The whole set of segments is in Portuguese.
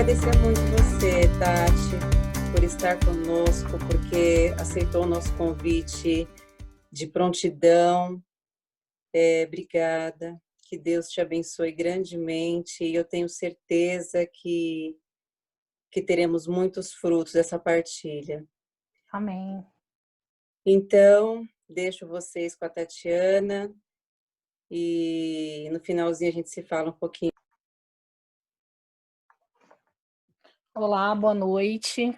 agradecer muito você, Tati, por estar conosco, porque aceitou o nosso convite de prontidão. Obrigada. Que Deus te abençoe grandemente. E eu tenho certeza que teremos muitos frutos dessa partilha. Amém. Então, deixo vocês com a Tatiana e no finalzinho a gente se fala um pouquinho. Olá, boa noite.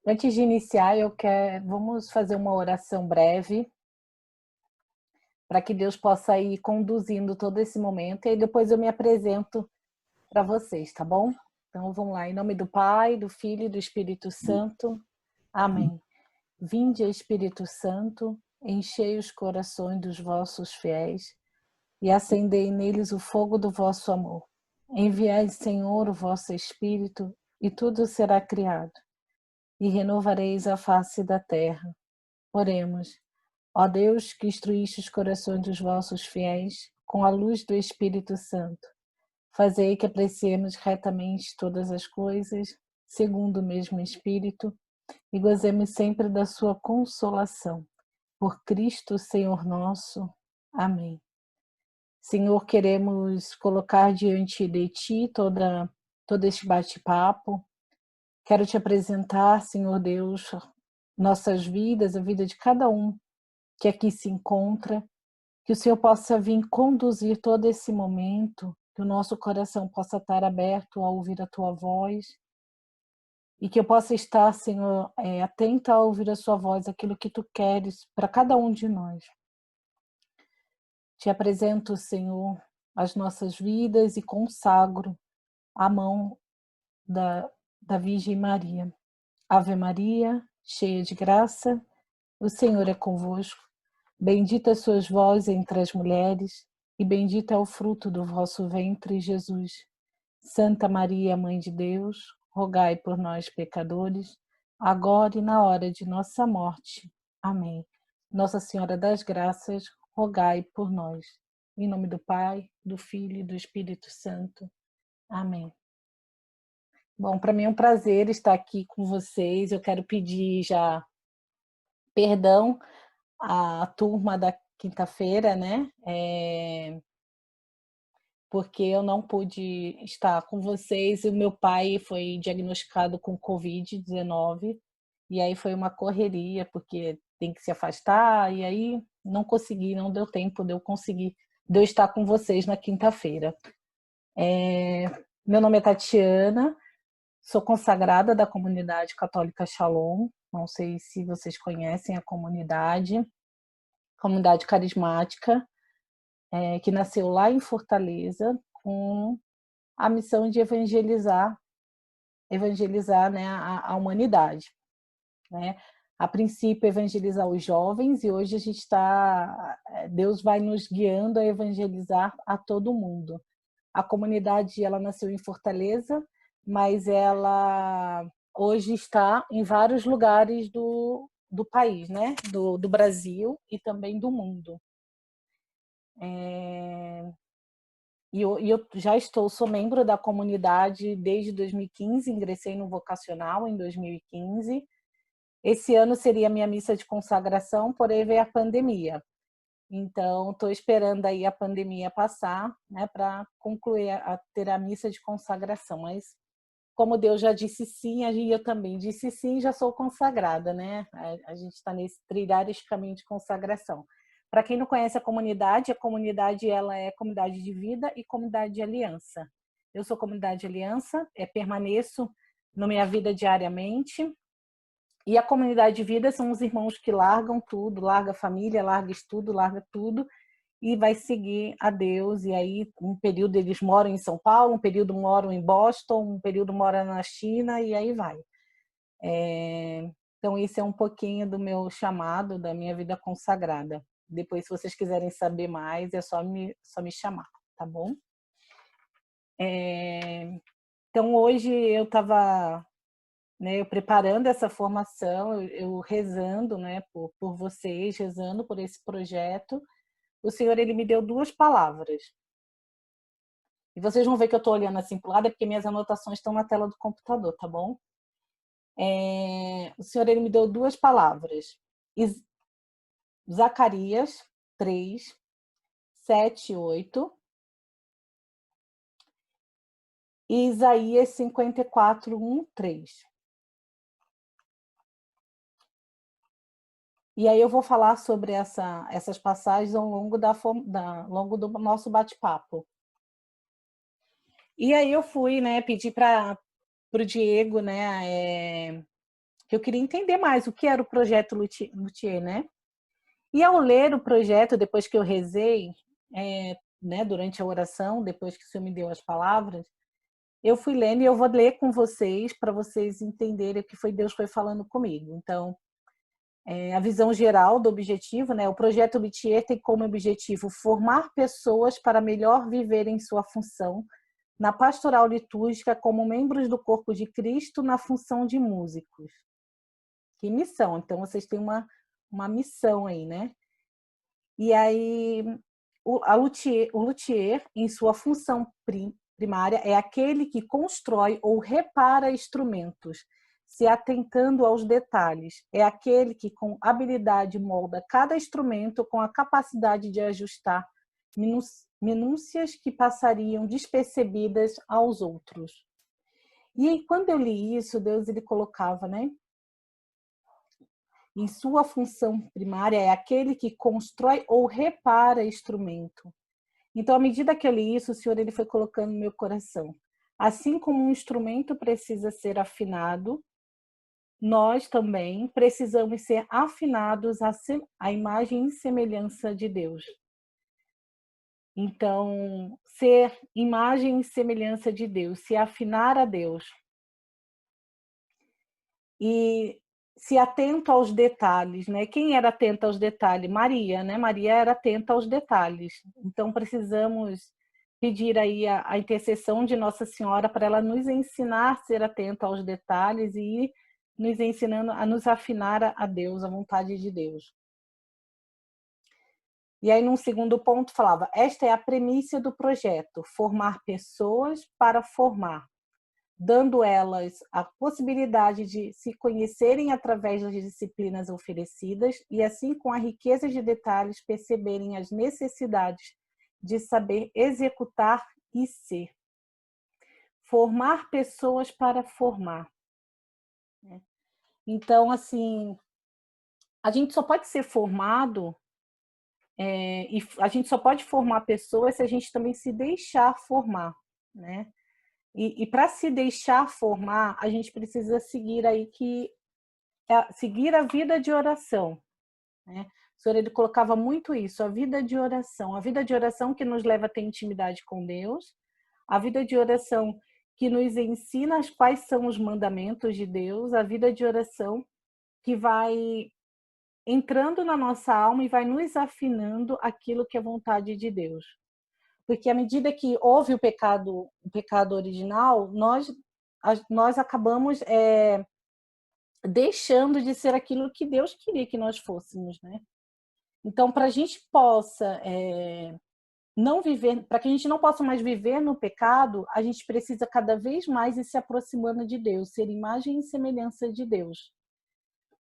Antes de iniciar, vamos fazer uma oração breve para que Deus possa ir conduzindo todo esse momento e aí depois eu me apresento para vocês, tá bom? Então vamos lá, em nome do Pai, do Filho e do Espírito Santo. Amém. Vinde, Espírito Santo, enchei os corações dos vossos fiéis e acendei neles o fogo do vosso amor. Enviai, Senhor, o vosso Espírito, e tudo será criado, e renovareis a face da terra. Oremos. Ó Deus, que instruíste os corações dos vossos fiéis com a luz do Espírito Santo, fazei que apreciemos retamente todas as coisas, segundo o mesmo Espírito, e gozemos sempre da sua consolação. Por Cristo, Senhor nosso. Amém. Senhor, queremos colocar diante de Ti todo este bate-papo. Quero Te apresentar, Senhor Deus, nossas vidas, a vida de cada um que aqui se encontra, que o Senhor possa vir conduzir todo esse momento, que o nosso coração possa estar aberto a ouvir a Tua voz, e que eu possa estar, Senhor, atenta a ouvir a Sua voz, aquilo que Tu queres para cada um de nós. Te apresento, Senhor, as nossas vidas e consagro a mão da Virgem Maria. Ave Maria, cheia de graça, o Senhor é convosco. Bendita sois vós entre as mulheres, e bendito é o fruto do vosso ventre, Jesus. Santa Maria, Mãe de Deus, rogai por nós, pecadores, agora e na hora de nossa morte. Amém. Nossa Senhora das Graças, rogai por nós. Em nome do Pai, do Filho e do Espírito Santo. Amém. Bom, para mim é um prazer estar aqui com vocês. Eu quero pedir já perdão à turma da quinta-feira, né? Porque eu não pude estar com vocês. O meu pai foi diagnosticado com Covid-19 e aí foi uma correria, porque tem que se afastar, e aí não consegui, não deu tempo de eu estar com vocês na quinta-feira. Meu nome é Tatiana, sou consagrada da comunidade católica Shalom, não sei se vocês conhecem a comunidade carismática, que nasceu lá em Fortaleza, com a missão de evangelizar, né, a humanidade, né? A princípio, evangelizar os jovens, e hoje Deus vai nos guiando a evangelizar a todo mundo. A comunidade, ela nasceu em Fortaleza, mas ela hoje está em vários lugares do país, né? Do Brasil e também do mundo. Eu já sou membro da comunidade desde 2015, ingressei no vocacional em 2015. Esse ano seria a minha missa de consagração, porém veio a pandemia. Então, estou esperando aí a pandemia passar, né, para concluir ter a missa de consagração. Mas, como Deus já disse sim, eu também disse sim, já sou consagrada, né? A gente está nesse trilhar esse caminho de consagração. Para quem não conhece a comunidade ela é comunidade de vida e comunidade de aliança. Eu sou comunidade de aliança, permaneço na minha vida diariamente. E a comunidade de vida são os irmãos que largam tudo, larga a família, larga estudo, larga tudo e vai seguir a Deus. E aí, um período eles moram em São Paulo, um período moram em Boston, um período moram na China e aí vai. Então, esse é um pouquinho do meu chamado, da minha vida consagrada. Depois, se vocês quiserem saber mais, é só me chamar, tá bom? Então, hoje eu estava, né, eu preparando essa formação, eu rezando, né, por vocês, rezando por esse projeto. O Senhor, ele me deu duas palavras. E vocês vão ver que eu estou olhando assim para o lado, é porque minhas anotações estão na tela do computador, tá bom? O Senhor, ele me deu 2 palavras. Zacarias 3, 7, 8 e Isaías 54, 1, 3. E aí eu vou falar sobre essas passagens ao longo, longo do nosso bate-papo. E aí eu fui, né, pedir para o Diego, né, que eu queria entender mais o que era o projeto Luthier, né? E ao ler o projeto, depois que eu rezei, né, durante a oração, depois que o Senhor me deu as palavras, eu fui lendo e eu vou ler com vocês para vocês entenderem o que foi Deus foi falando comigo. Então, a visão geral do objetivo, né? O projeto Luthier tem como objetivo formar pessoas para melhor viverem sua função na pastoral litúrgica como membros do corpo de Cristo na função de músicos. Que missão! Então, vocês têm uma missão aí, né? E aí, o luthier, em sua função primária, é aquele que constrói ou repara instrumentos, se atentando aos detalhes. É aquele que, com habilidade, molda cada instrumento com a capacidade de ajustar minúcias que passariam despercebidas aos outros. E aí, quando eu li isso, Deus ele colocava, né? Em sua função primária, é aquele que constrói ou repara instrumento. Então, à medida que eu li isso, o Senhor ele foi colocando no meu coração. Assim como um instrumento precisa ser afinado, nós também precisamos ser afinados à imagem e semelhança de Deus. Então, ser imagem e semelhança de Deus, se afinar a Deus. E se atento aos detalhes, né? Quem era atenta aos detalhes? Maria, né? Maria era atenta aos detalhes. Então precisamos pedir aí a intercessão de Nossa Senhora para ela nos ensinar a ser atenta aos detalhes e ir nos ensinando a nos afinar a Deus, a vontade de Deus. E aí, num segundo ponto, falava: esta é a premissa do projeto, formar pessoas para formar, dando elas a possibilidade de se conhecerem através das disciplinas oferecidas e, assim, com a riqueza de detalhes, perceberem as necessidades de saber executar e ser. Formar pessoas para formar. Então, assim, a gente só pode ser formado e a gente só pode formar pessoas se a gente também se deixar formar, né? E para se deixar formar, a gente precisa seguir aí seguir a vida de oração, né? O Senhor ele colocava muito isso, a vida de oração que nos leva a ter intimidade com Deus, a vida de oração que nos ensina quais são os mandamentos de Deus, a vida de oração que vai entrando na nossa alma e vai nos afinando aquilo que é vontade de Deus. Porque à medida que houve o pecado original, nós acabamos deixando de ser aquilo que Deus queria que nós fôssemos, né? Então, para a gente possa não viver, para que a gente não possa mais viver no pecado, a gente precisa cada vez mais ir se aproximando de Deus, ser imagem e semelhança de Deus.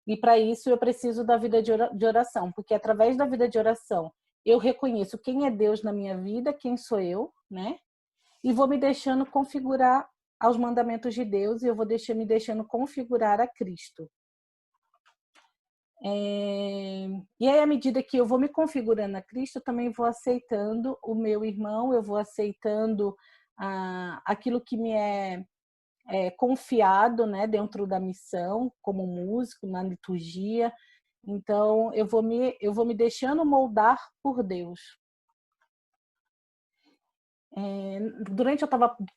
E para isso eu preciso da vida de oração, porque através da vida de oração eu reconheço quem é Deus na minha vida, quem sou eu, né? E vou me deixando configurar aos mandamentos de Deus e eu vou me deixando configurar a Cristo. E aí, à medida que eu vou me configurando a Cristo, eu também vou aceitando o meu irmão, eu vou aceitando aquilo que me é confiado, né, dentro da missão, como músico, na liturgia. Então, eu vou me deixando moldar por Deus.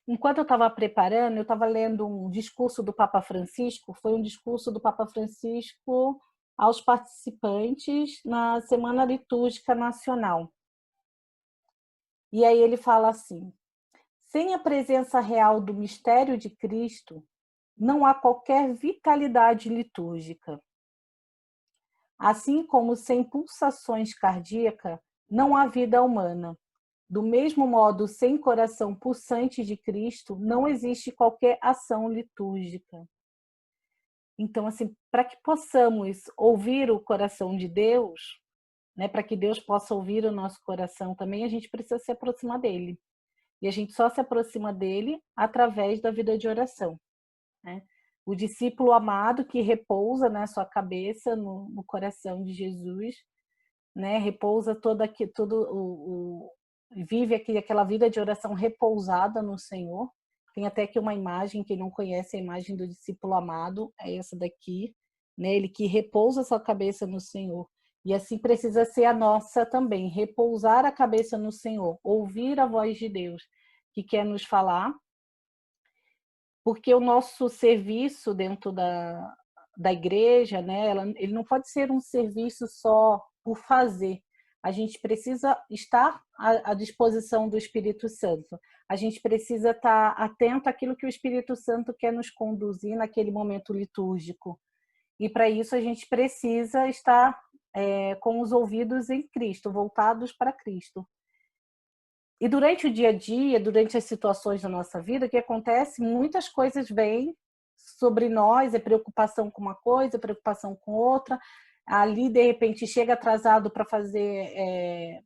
Enquanto eu estava preparando, eu estava lendo um discurso do Papa Francisco, foi um discurso do Papa Francisco aos participantes na Semana Litúrgica Nacional. E aí ele fala assim: sem a presença real do mistério de Cristo, não há qualquer vitalidade litúrgica. Assim como sem pulsações cardíacas, não há vida humana. Do mesmo modo, sem coração pulsante de Cristo, não existe qualquer ação litúrgica. Então, assim, para que possamos ouvir o coração de Deus, né, para que Deus possa ouvir o nosso coração também, a gente precisa se aproximar dele. E a gente só se aproxima dele através da vida de oração, né? O discípulo amado que repousa, né, sua cabeça no coração de Jesus, né, repousa vive aquela vida de oração repousada no Senhor. Tem até aqui uma imagem, quem não conhece a imagem do discípulo amado, é essa daqui, né, ele que repousa sua cabeça no Senhor. E assim precisa ser a nossa também, repousar a cabeça no Senhor, ouvir a voz de Deus que quer nos falar, porque o nosso serviço dentro da igreja, né, ele não pode ser um serviço só por fazer. A gente precisa estar à disposição do Espírito Santo. A gente precisa estar atento àquilo que o Espírito Santo quer nos conduzir naquele momento litúrgico. E para isso a gente precisa estar com os ouvidos em Cristo, voltados para Cristo. E durante o dia a dia, durante as situações da nossa vida, o que acontece? Muitas coisas vêm sobre nós, é preocupação com uma coisa, preocupação com outra. Ali, de repente, chega atrasado para fazer,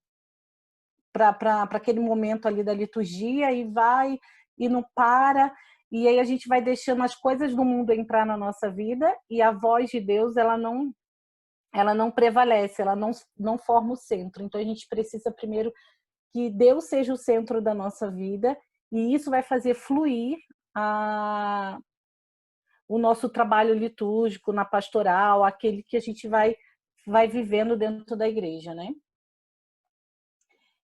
para aquele momento ali da liturgia e vai e não para. E aí a gente vai deixando as coisas do mundo entrar na nossa vida e a voz de Deus, ela não prevalece, ela não forma o centro. Então a gente precisa primeiro que Deus seja o centro da nossa vida, e isso vai fazer fluir o nosso trabalho litúrgico na pastoral, aquele que a gente vai vivendo dentro da igreja, né?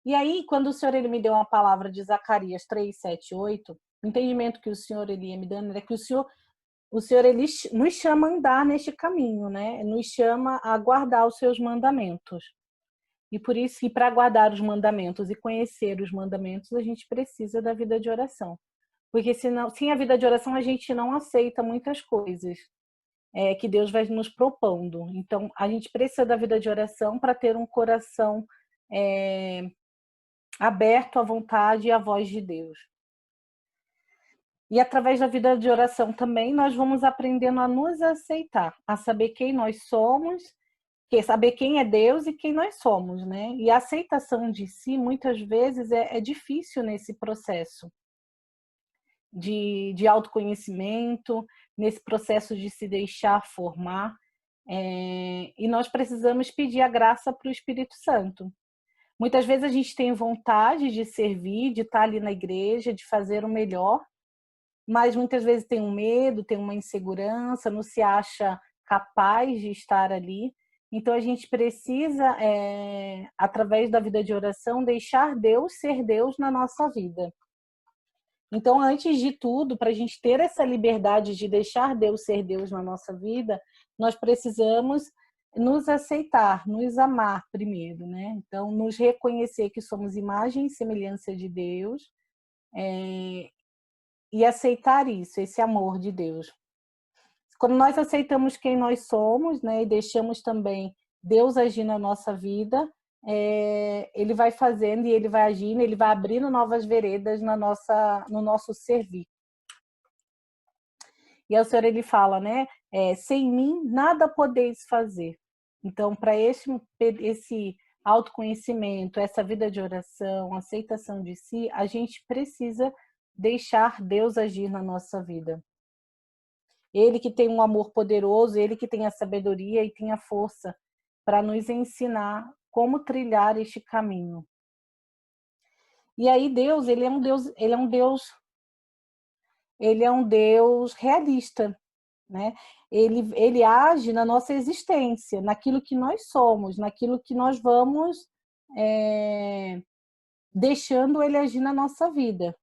E aí, quando o Senhor ele me deu uma palavra de Zacarias 3, 7, 8, o entendimento que o Senhor ele ia me dando era que o Senhor ele nos chama a andar neste caminho, né? Nos chama a guardar os seus mandamentos. E por isso que para guardar os mandamentos e conhecer os mandamentos, a gente precisa da vida de oração. Porque senão, sem a vida de oração, a gente não aceita muitas coisas que Deus vai nos propondo. Então, a gente precisa da vida de oração para ter um coração aberto à vontade e à voz de Deus. E através da vida de oração também, nós vamos aprendendo a nos aceitar, a saber quem nós somos, saber quem é Deus e quem nós somos, né? E a aceitação de si, muitas vezes, é difícil nesse processo de autoconhecimento, nesse processo de se deixar formar. E nós precisamos pedir a graça para o Espírito Santo. Muitas vezes a gente tem vontade de servir, de estar ali na igreja, de fazer o melhor, mas muitas vezes tem um medo, tem uma insegurança, não se acha capaz de estar ali. Então a gente precisa, através da vida de oração, deixar Deus ser Deus na nossa vida. Então, antes de tudo, para a gente ter essa liberdade de deixar Deus ser Deus na nossa vida, nós precisamos nos aceitar, nos amar primeiro, né? Então, nos reconhecer que somos imagem e semelhança de Deus, e aceitar isso, esse amor de Deus. Quando nós aceitamos quem nós somos, né, e deixamos também Deus agir na nossa vida, ele vai fazendo e ele vai agindo, ele vai abrindo novas veredas no nosso servir. E aí o Senhor ele fala, né, sem mim nada podeis fazer. Então, para esse autoconhecimento, essa vida de oração, aceitação de si, a gente precisa deixar Deus agir na nossa vida. Ele que tem um amor poderoso, ele que tem a sabedoria e tem a força para nos ensinar como trilhar este caminho. E aí Deus, ele é um Deus realista, né? Ele age na nossa existência, naquilo que nós somos, naquilo que nós vamos deixando ele agir na nossa vida.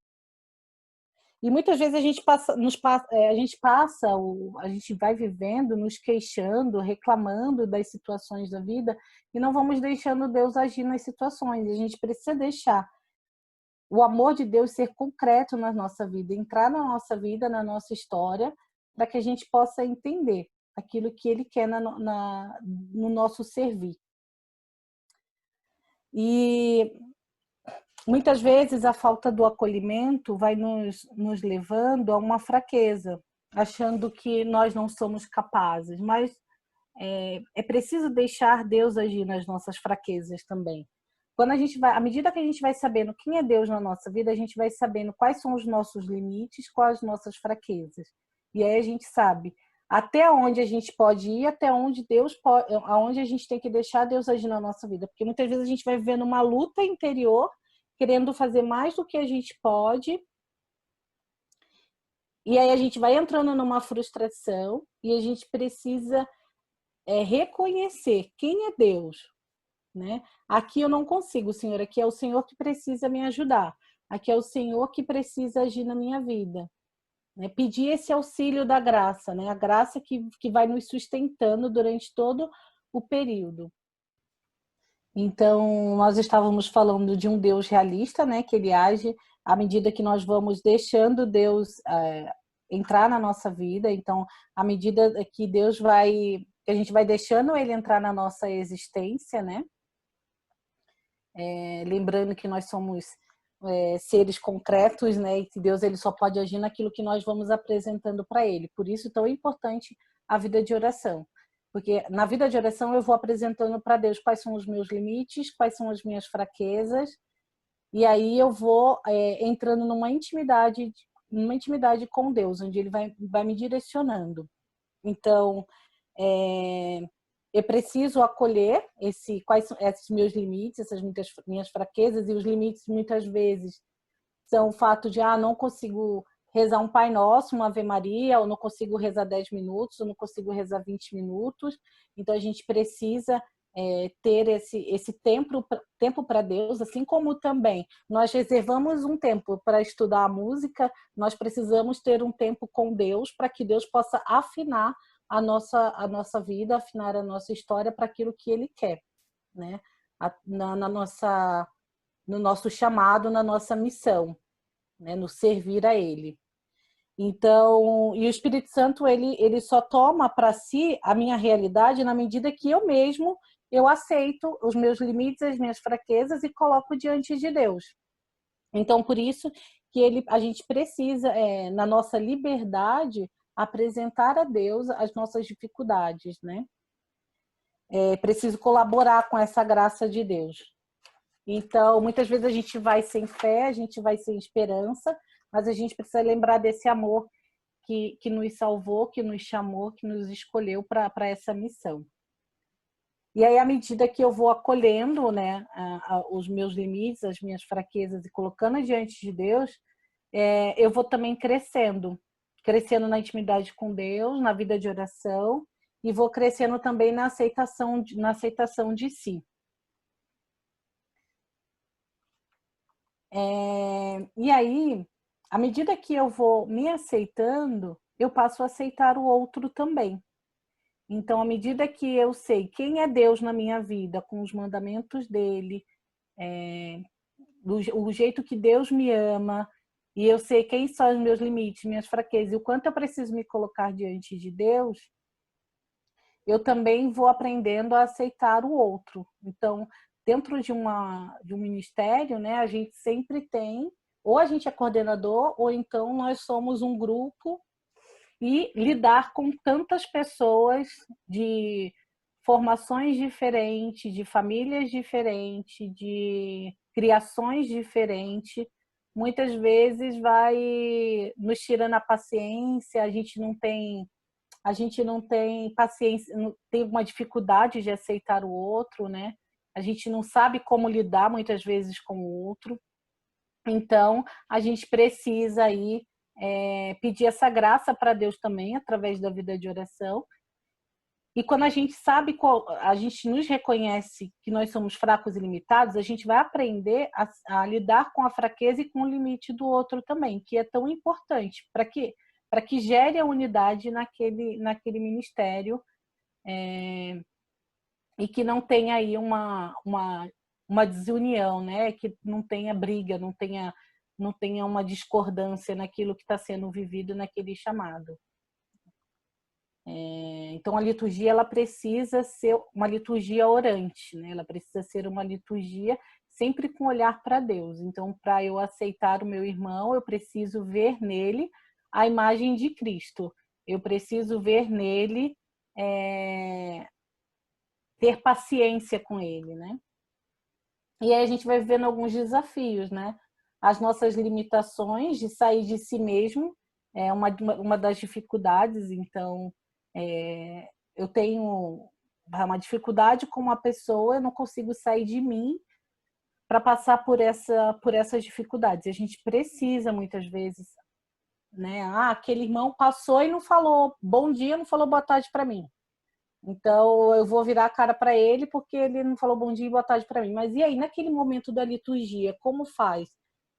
E muitas vezes a gente vai vivendo, nos queixando, reclamando das situações da vida e não vamos deixando Deus agir nas situações. A gente precisa deixar o amor de Deus ser concreto na nossa vida, entrar na nossa vida, na nossa história, para que a gente possa entender aquilo que Ele quer no nosso servir. E muitas vezes a falta do acolhimento vai nos levando a uma fraqueza, achando que nós não somos capazes, mas é preciso deixar Deus agir nas nossas fraquezas também. Quando a gente vai, à medida que a gente vai sabendo quem é Deus na nossa vida, a gente vai sabendo quais são os nossos limites, quais as nossas fraquezas. E aí a gente sabe até onde a gente pode ir, até onde Deus pode, aonde a gente tem que deixar Deus agir na nossa vida. Porque muitas vezes a gente vai vivendo uma luta interior, querendo fazer mais do que a gente pode, e aí a gente vai entrando numa frustração e a gente precisa reconhecer quem é Deus, né? Aqui eu não consigo, Senhor, aqui é o Senhor que precisa me ajudar, aqui é o Senhor que precisa agir na minha vida, né? Pedir esse auxílio da graça, né? A graça que vai nos sustentando durante todo o período. Então, nós estávamos falando de um Deus realista, né? Que ele age à medida que nós vamos deixando Deus entrar na nossa vida. Então, à medida que Deus que a gente vai deixando ele entrar na nossa existência, né? Lembrando que nós somos seres concretos, né? E que Deus ele só pode agir naquilo que nós vamos apresentando para ele. Por isso, tão importante a vida de oração. Porque na vida de oração eu vou apresentando para Deus quais são os meus limites, quais são as minhas fraquezas, e aí eu vou entrando numa intimidade com Deus, onde ele vai me direcionando. Então, eu preciso acolher quais são esses meus limites, essas minhas fraquezas, e os limites muitas vezes são o fato de não consigo rezar um Pai Nosso, uma Ave Maria, ou não consigo rezar 10 minutos, ou não consigo rezar 20 minutos. Então a gente precisa ter esse tempo para Deus, assim como também nós reservamos um tempo para estudar a música, nós precisamos ter um tempo com Deus para que Deus possa afinar a nossa vida, afinar a nossa história para aquilo que Ele quer, né? No nosso chamado, na nossa missão, né? No servir a Ele. Então, e o Espírito Santo, ele só toma para si a minha realidade na medida que eu aceito os meus limites, as minhas fraquezas e coloco diante de Deus. Então, por isso que a gente precisa, na nossa liberdade, apresentar a Deus as nossas dificuldades, né? Preciso colaborar com essa graça de Deus. Então, muitas vezes a gente vai sem fé, a gente vai sem esperança, mas a gente precisa lembrar desse amor que nos salvou, que nos chamou, que nos escolheu para essa missão. E aí, à medida que eu vou acolhendo, né, os meus limites, as minhas fraquezas e colocando diante de Deus, eu vou também crescendo na intimidade com Deus, na vida de oração, e vou crescendo também na aceitação de si. E aí, à medida que eu vou me aceitando, eu passo a aceitar o outro também. Então, à medida que eu sei quem é Deus na minha vida, com os mandamentos dele, o jeito que Deus me ama, e eu sei quem são os meus limites, minhas fraquezas, e o quanto eu preciso me colocar diante de Deus, eu também vou aprendendo a aceitar o outro. Então, dentro de um ministério, né, a gente sempre tem, ou a gente é coordenador, ou então nós somos um grupo, e lidar com tantas pessoas de formações diferentes, de famílias diferentes, de criações diferentes, muitas vezes vai nos tirando a paciência, a gente não tem paciência, tem uma dificuldade de aceitar o outro, né? A gente não sabe como lidar muitas vezes com o outro. Então, a gente precisa aí pedir essa graça para Deus também, através da vida de oração. E quando a gente sabe, a gente nos reconhece que nós somos fracos e limitados, a gente vai aprender a lidar com a fraqueza e com o limite do outro também, que é tão importante. Para quê? Para que gere a unidade naquele ministério e que não tenha aí uma desunião, né? Que não tenha briga, não tenha uma discordância naquilo que está sendo vivido naquele chamado. Então, a liturgia ela precisa ser uma liturgia orante, né? Ela precisa ser uma liturgia sempre com olhar para Deus. Então, para eu aceitar o meu irmão, eu preciso ver nele a imagem de Cristo. Eu preciso ver nele, ter paciência com ele, né? E aí a gente vai vivendo alguns desafios, né? As nossas limitações de sair de si mesmo é uma das dificuldades. Então, eu tenho uma dificuldade com uma pessoa, eu não consigo sair de mim para passar por essas dificuldades. A gente precisa, muitas vezes, né? Aquele irmão passou e não falou bom dia, não falou boa tarde para mim. Então, eu vou virar a cara para ele porque ele não falou bom dia e boa tarde para mim. Mas e aí, naquele momento da liturgia, como faz?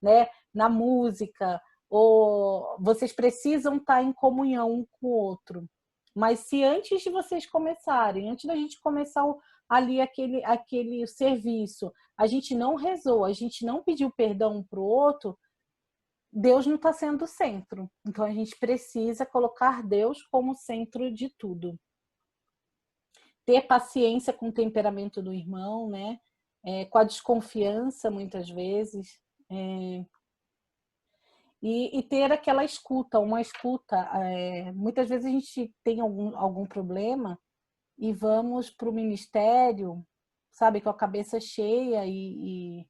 Né? Na música, ou vocês precisam estar em comunhão um com o outro. Mas se antes de vocês começarem, antes da gente começar ali aquele serviço, a gente não rezou, a gente não pediu perdão um para o outro, Deus não está sendo o centro. Então, a gente precisa colocar Deus como centro de tudo. Ter paciência com o temperamento do irmão, né? Com a desconfiança, muitas vezes. E ter aquela escuta, uma escuta. Muitas vezes a gente tem algum problema e vamos para o ministério, sabe, com a cabeça cheia e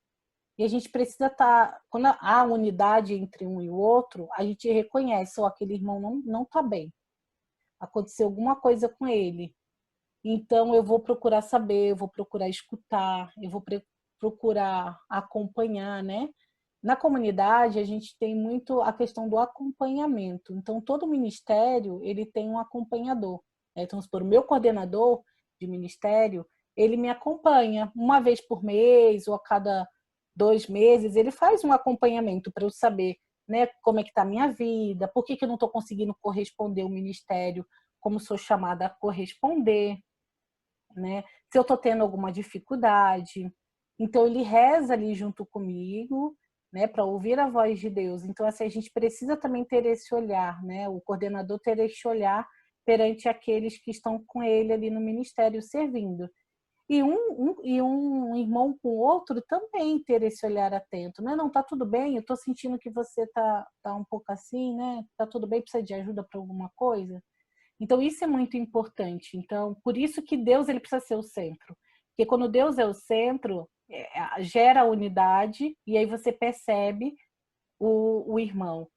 a gente precisa estar... Quando há unidade entre um e o outro, a gente reconhece, aquele irmão não está bem. Aconteceu alguma coisa com ele. Então, eu vou procurar saber, eu vou procurar escutar, eu vou procurar acompanhar, né? Na comunidade, a gente tem muito a questão do acompanhamento. Então, todo ministério, ele tem um acompanhador. Então, se for o meu coordenador de ministério, ele me acompanha uma vez por mês ou a cada 2 meses, ele faz um acompanhamento para eu saber, né, como é que está a minha vida, por que eu não estou conseguindo corresponder ao ministério como sou chamada a corresponder, né? Se eu estou tendo alguma dificuldade. Então, ele reza ali junto comigo, né, para ouvir a voz de Deus. Então, assim, a gente precisa também ter esse olhar, né? O coordenador ter esse olhar perante aqueles que estão com ele ali no ministério servindo. E um irmão com o outro também ter esse olhar atento, né? Não, tá tudo bem, eu estou sentindo que você tá um pouco assim, né? Tá tudo bem, precisa de ajuda para alguma coisa? Então, isso é muito importante. Então, por isso que Deus ele precisa ser o centro. Porque quando Deus é o centro, gera a unidade e aí você percebe o irmão.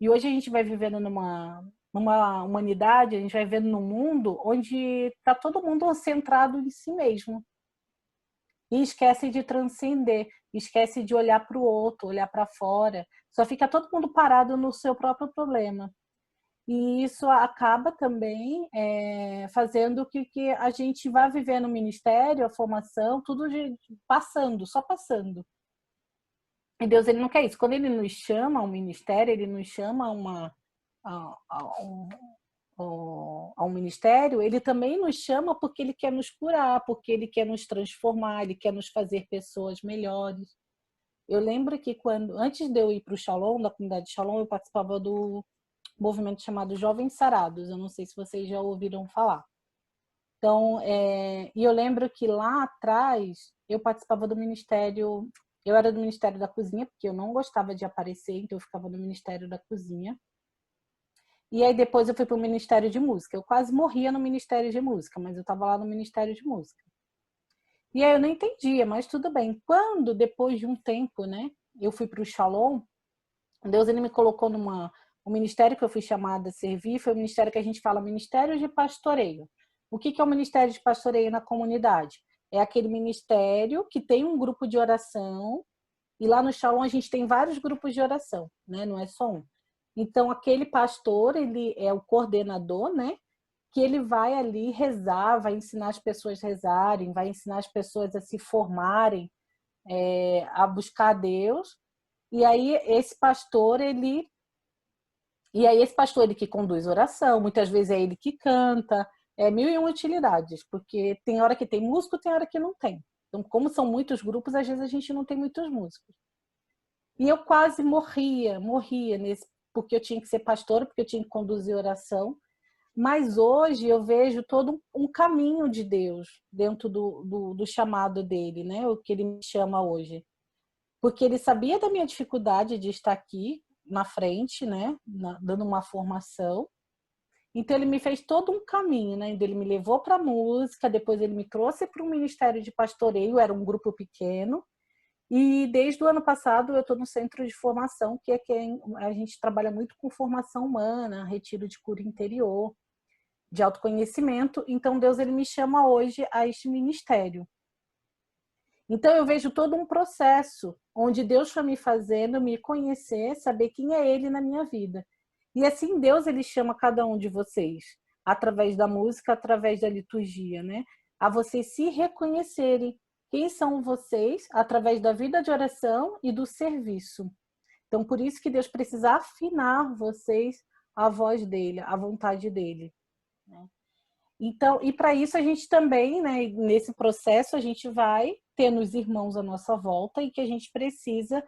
E hoje a gente vai vivendo numa humanidade, a gente vai vivendo num mundo onde está todo mundo centrado em si mesmo. E esquece de transcender, esquece de olhar para o outro, olhar para fora. Só fica todo mundo parado no seu próprio problema. E isso acaba também fazendo que a gente vá vivendo o ministério, a formação, tudo passando, só passando. E Deus ele não quer isso. Quando ele nos chama ao ministério, ele nos chama a um ministério, ele também nos chama porque ele quer nos curar, porque ele quer nos transformar, ele quer nos fazer pessoas melhores. Eu lembro que antes de eu ir para o Shalom, da comunidade Shalom, eu participava do movimento chamado Jovens Sarados. Eu não sei se vocês já ouviram falar. Então, e eu lembro que lá atrás eu participava do ministério, eu era do Ministério da Cozinha, porque eu não gostava de aparecer, então eu ficava no Ministério da Cozinha. E aí depois eu fui para o Ministério de Música. Eu quase morria no Ministério de Música, mas eu estava lá no Ministério de Música. E aí eu não entendia, mas tudo bem. Quando, depois de um tempo, né, eu fui para o Shalom, Deus ele me colocou o ministério que eu fui chamada a servir foi o ministério que a gente fala Ministério de Pastoreio. O que é o Ministério de Pastoreio na comunidade? É aquele ministério que tem um grupo de oração e lá no Shalom a gente tem vários grupos de oração, né? Não é só um. Então aquele pastor, ele é o coordenador, né? Que ele vai ali rezar, vai ensinar as pessoas a rezarem, vai ensinar as pessoas a se formarem, a buscar Deus. E aí esse pastor, ele que conduz oração, muitas vezes é ele que canta, 1001 utilidades, porque tem hora que tem músico, tem hora que não tem. Então, como são muitos grupos, às vezes a gente não tem muitos músicos. E eu quase morria porque eu tinha que ser pastora, porque eu tinha que conduzir oração. Mas hoje eu vejo todo um caminho de Deus dentro do chamado dele, né? O que ele me chama hoje. porque ele sabia da minha dificuldade de estar aqui na frente, né, dando uma formação. Então ele me fez todo um caminho, né? Ele me levou para a música, depois ele me trouxe para o Ministério de Pastoreio, era um grupo pequeno. E desde o ano passado eu estou no centro de formação, que é quem a gente trabalha muito com formação humana, retiro de cura interior, de autoconhecimento. Então Deus ele me chama hoje a este ministério. Então eu vejo todo um processo onde Deus foi me fazendo me conhecer, saber quem é Ele na minha vida. E assim Deus ele chama cada um de vocês, através da música, através da liturgia, né? A vocês se reconhecerem quem são vocês através da vida de oração e do serviço. Então por isso que Deus precisa afinar vocês a voz dele, a vontade dele, né? Então, e para isso a gente também, né, nesse processo, a gente vai tendo os irmãos à nossa volta e que a gente precisa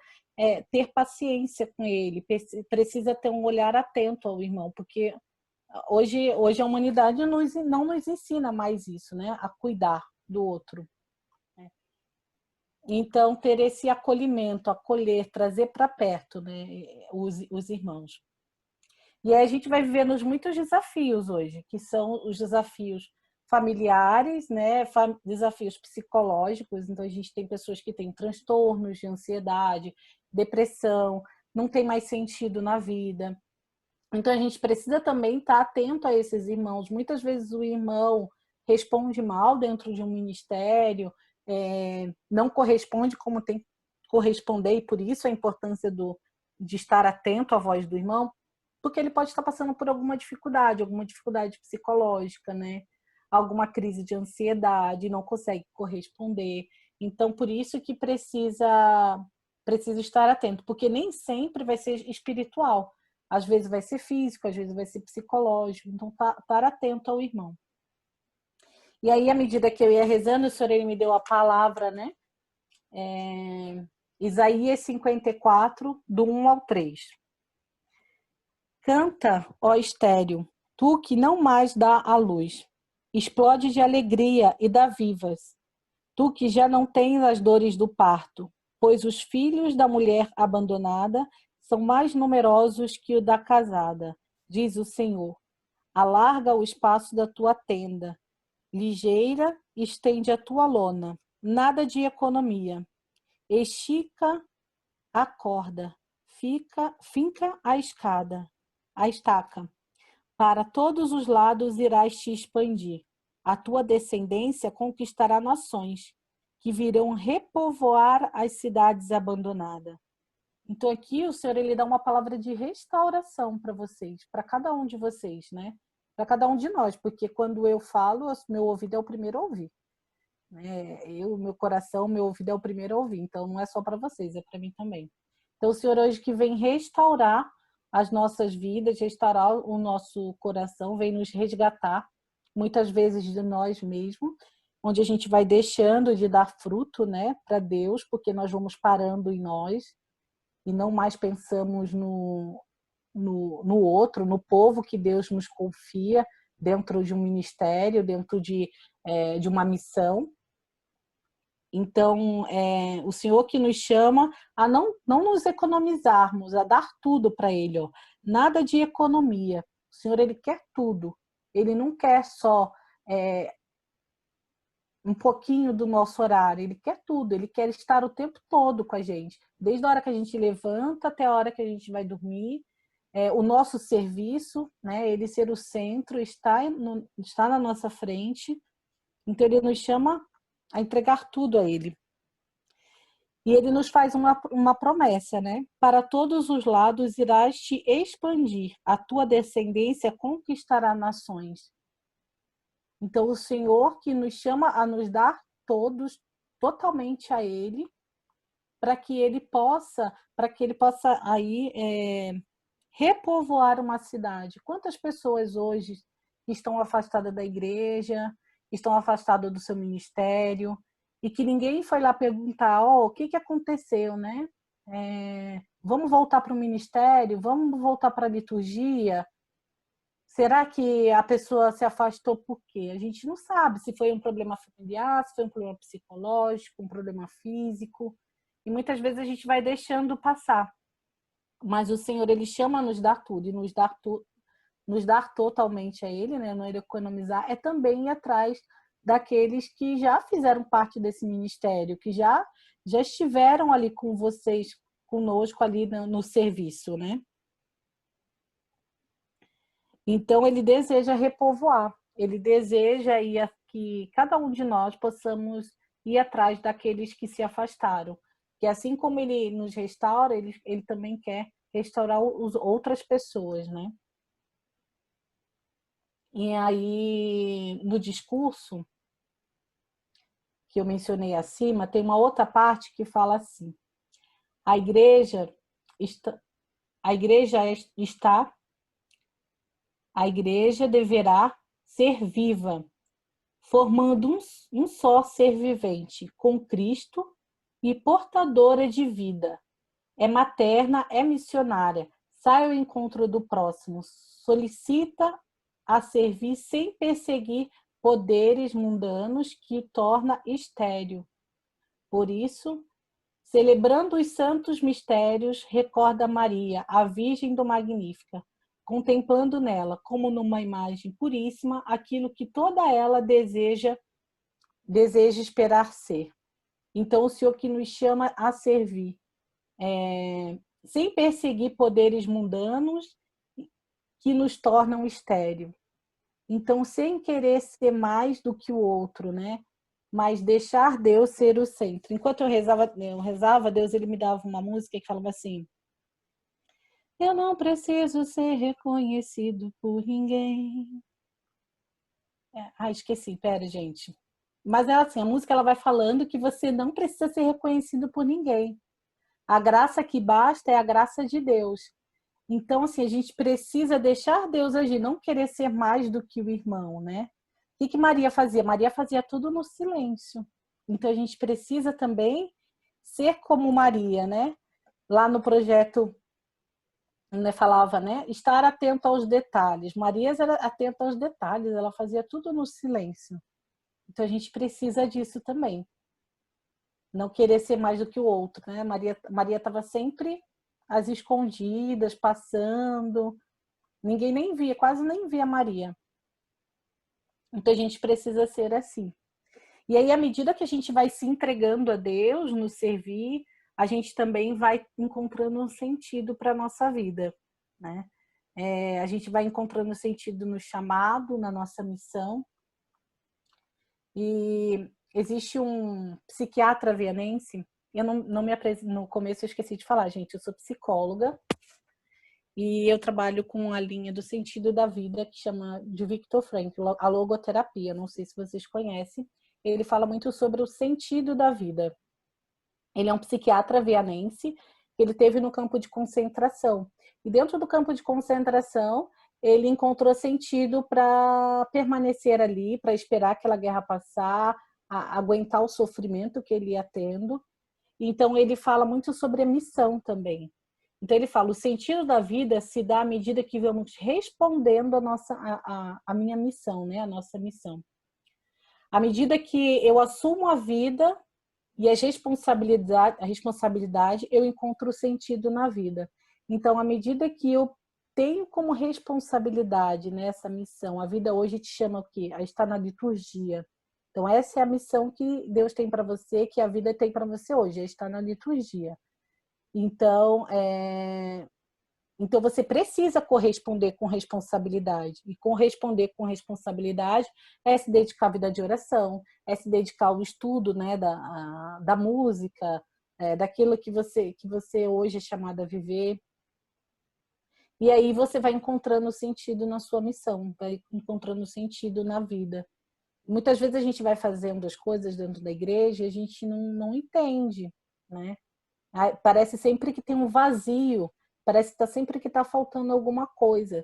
ter paciência com ele, precisa ter um olhar atento ao irmão, porque hoje a humanidade não nos ensina mais isso, né, a cuidar do outro. Então, ter esse acolhimento, acolher, trazer para perto, né, os irmãos. E aí a gente vai vivendo muitos desafios hoje, que são os desafios familiares, né? Desafios psicológicos. Então a gente tem pessoas que têm transtornos de ansiedade, depressão, não tem mais sentido na vida. Então a gente precisa também estar atento a esses irmãos. Muitas vezes o irmão responde mal dentro de um ministério, não corresponde como tem que corresponder, e por isso a importância de estar atento à voz do irmão, porque ele pode estar passando por alguma dificuldade psicológica, né? Alguma crise de ansiedade, não consegue corresponder. Então, por isso que precisa estar atento, porque nem sempre vai ser espiritual. Às vezes vai ser físico, às vezes vai ser psicológico. Então, estar atento ao irmão. E aí, à medida que eu ia rezando, o Senhor ele me deu a palavra, né? Isaías 54, do 1 ao 3. Canta, ó estéril, tu que não mais dá à luz. Explode de alegria e dá vivas. Tu que já não tens as dores do parto, pois os filhos da mulher abandonada são mais numerosos que o da casada, diz o Senhor. Alarga o espaço da tua tenda. Ligeira, estende a tua lona. Nada de economia. Estica a corda. Finca a estaca. Para todos os lados irás te expandir. A tua descendência conquistará nações, que virão repovoar as cidades abandonadas. Então aqui o Senhor ele dá uma palavra de restauração para vocês, para cada um de vocês, né? Para cada um de nós, porque quando eu falo, meu ouvido é o primeiro a ouvir. Meu coração, meu ouvido é o primeiro a ouvir. Então não é só para vocês, é para mim também. Então o Senhor hoje que vem restaurar as nossas vidas, restaurar o nosso coração, vem nos resgatar, muitas vezes de nós mesmos, onde a gente vai deixando de dar fruto, né, para Deus, porque nós vamos parando em nós e não mais pensamos no outro, no povo que Deus nos confia dentro de um ministério, dentro de uma missão. Então, o Senhor que nos chama a não nos economizarmos, a dar tudo para Ele. Ó. Nada de economia. O Senhor, Ele quer tudo. Ele não quer só um pouquinho do nosso horário. Ele quer tudo. Ele quer estar o tempo todo com a gente. Desde a hora que a gente levanta até a hora que a gente vai dormir. O nosso serviço, né? Ele ser o centro, está na nossa frente. Então, Ele nos chama a entregar tudo a Ele. E Ele nos faz uma promessa, né? Para todos os lados irás te expandir, a tua descendência conquistará nações. Então, o Senhor que nos chama a nos dar todos totalmente a Ele, para que Ele possa aí repovoar uma cidade. Quantas pessoas hoje estão afastadas da igreja, estão afastadas do seu ministério, e que ninguém foi lá perguntar, o que aconteceu, né? Vamos voltar para o ministério? Vamos voltar para a liturgia? Será que a pessoa se afastou por quê? A gente não sabe se foi um problema familiar, se foi um problema psicológico, um problema físico. e muitas vezes a gente vai deixando passar. Mas o Senhor, Ele chama a nos dar tudo, e nos dar totalmente a Ele, né? Não economizar, é também ir atrás daqueles que já fizeram parte desse ministério, que já estiveram ali com vocês, conosco ali no serviço, né? Então, Ele deseja repovoar, Ele deseja que cada um de nós possamos ir atrás daqueles que se afastaram. Que assim como Ele nos restaura, Ele também quer restaurar outras pessoas, né? E aí, no discurso que eu mencionei acima, tem uma outra parte que fala assim: a igreja está, a igreja está, a igreja deverá ser viva, formando um só ser vivente com Cristo e portadora de vida. É materna, é missionária, sai ao encontro do próximo, solicita a servir sem perseguir poderes mundanos que torna estéril. Por isso, celebrando os santos mistérios, recorda Maria, a Virgem do Magnífica, contemplando nela, como numa imagem puríssima, aquilo que toda ela deseja esperar ser. Então, o Senhor que nos chama a servir, sem perseguir poderes mundanos que nos tornam estéril. Então, sem querer ser mais do que o outro, né? Mas deixar Deus ser o centro. Enquanto eu rezava, Deus ele me dava uma música que falava assim: eu não preciso ser reconhecido por ninguém. Esqueci, pera, gente. Mas é assim, a música ela vai falando que você não precisa ser reconhecido por ninguém. A graça que basta é a graça de Deus. Então, assim, a gente precisa deixar Deus agir, não querer ser mais do que o irmão, né? O que Maria fazia? Maria fazia tudo no silêncio. Então, a gente precisa também ser como Maria, né? Lá no projeto, né, falava, né? Estar atento aos detalhes. Maria era atenta aos detalhes, ela fazia tudo no silêncio. Então, a gente precisa disso também. Não querer ser mais do que o outro, né? Maria estava sempre às escondidas, passando. Ninguém nem via, quase nem via Maria. Então a gente precisa ser assim. E aí, à medida que a gente vai se entregando a Deus, nos servir, a gente também vai encontrando um sentido para a nossa vida, né? A gente vai encontrando sentido no chamado, na nossa missão. E existe um psiquiatra vianense, eu não me apresento, no começo eu esqueci de falar, gente, eu sou psicóloga e eu trabalho com a linha do sentido da vida que chama de Viktor Frankl, a logoterapia, não sei se vocês conhecem. Ele fala muito sobre o sentido da vida. Ele é um psiquiatra vianense, ele teve no campo de concentração. E dentro do campo de concentração, ele encontrou sentido para permanecer ali, para esperar aquela guerra passar, aguentar o sofrimento que ele ia tendo. Então, ele fala muito sobre a missão também. Então, ele fala, o sentido da vida se dá à medida que vamos respondendo a minha missão, né? A nossa missão. À medida que eu assumo a vida e a responsabilidade, eu encontro sentido na vida. Então, à medida que eu tenho como responsabilidade nessa missão, a vida hoje te chama o quê? A estar na liturgia. Então, essa é a missão que Deus tem para você, que a vida tem para você hoje, é estar na liturgia. Então, então, você precisa corresponder com responsabilidade. E corresponder com responsabilidade é se dedicar à vida de oração, é se dedicar ao estudo, né, da música, daquilo que você hoje é chamado a viver. E aí você vai encontrando sentido na sua missão, vai encontrando sentido na vida. Muitas vezes a gente vai fazendo as coisas dentro da igreja e a gente não entende, né? Parece sempre que tem um vazio, parece que sempre que está faltando alguma coisa.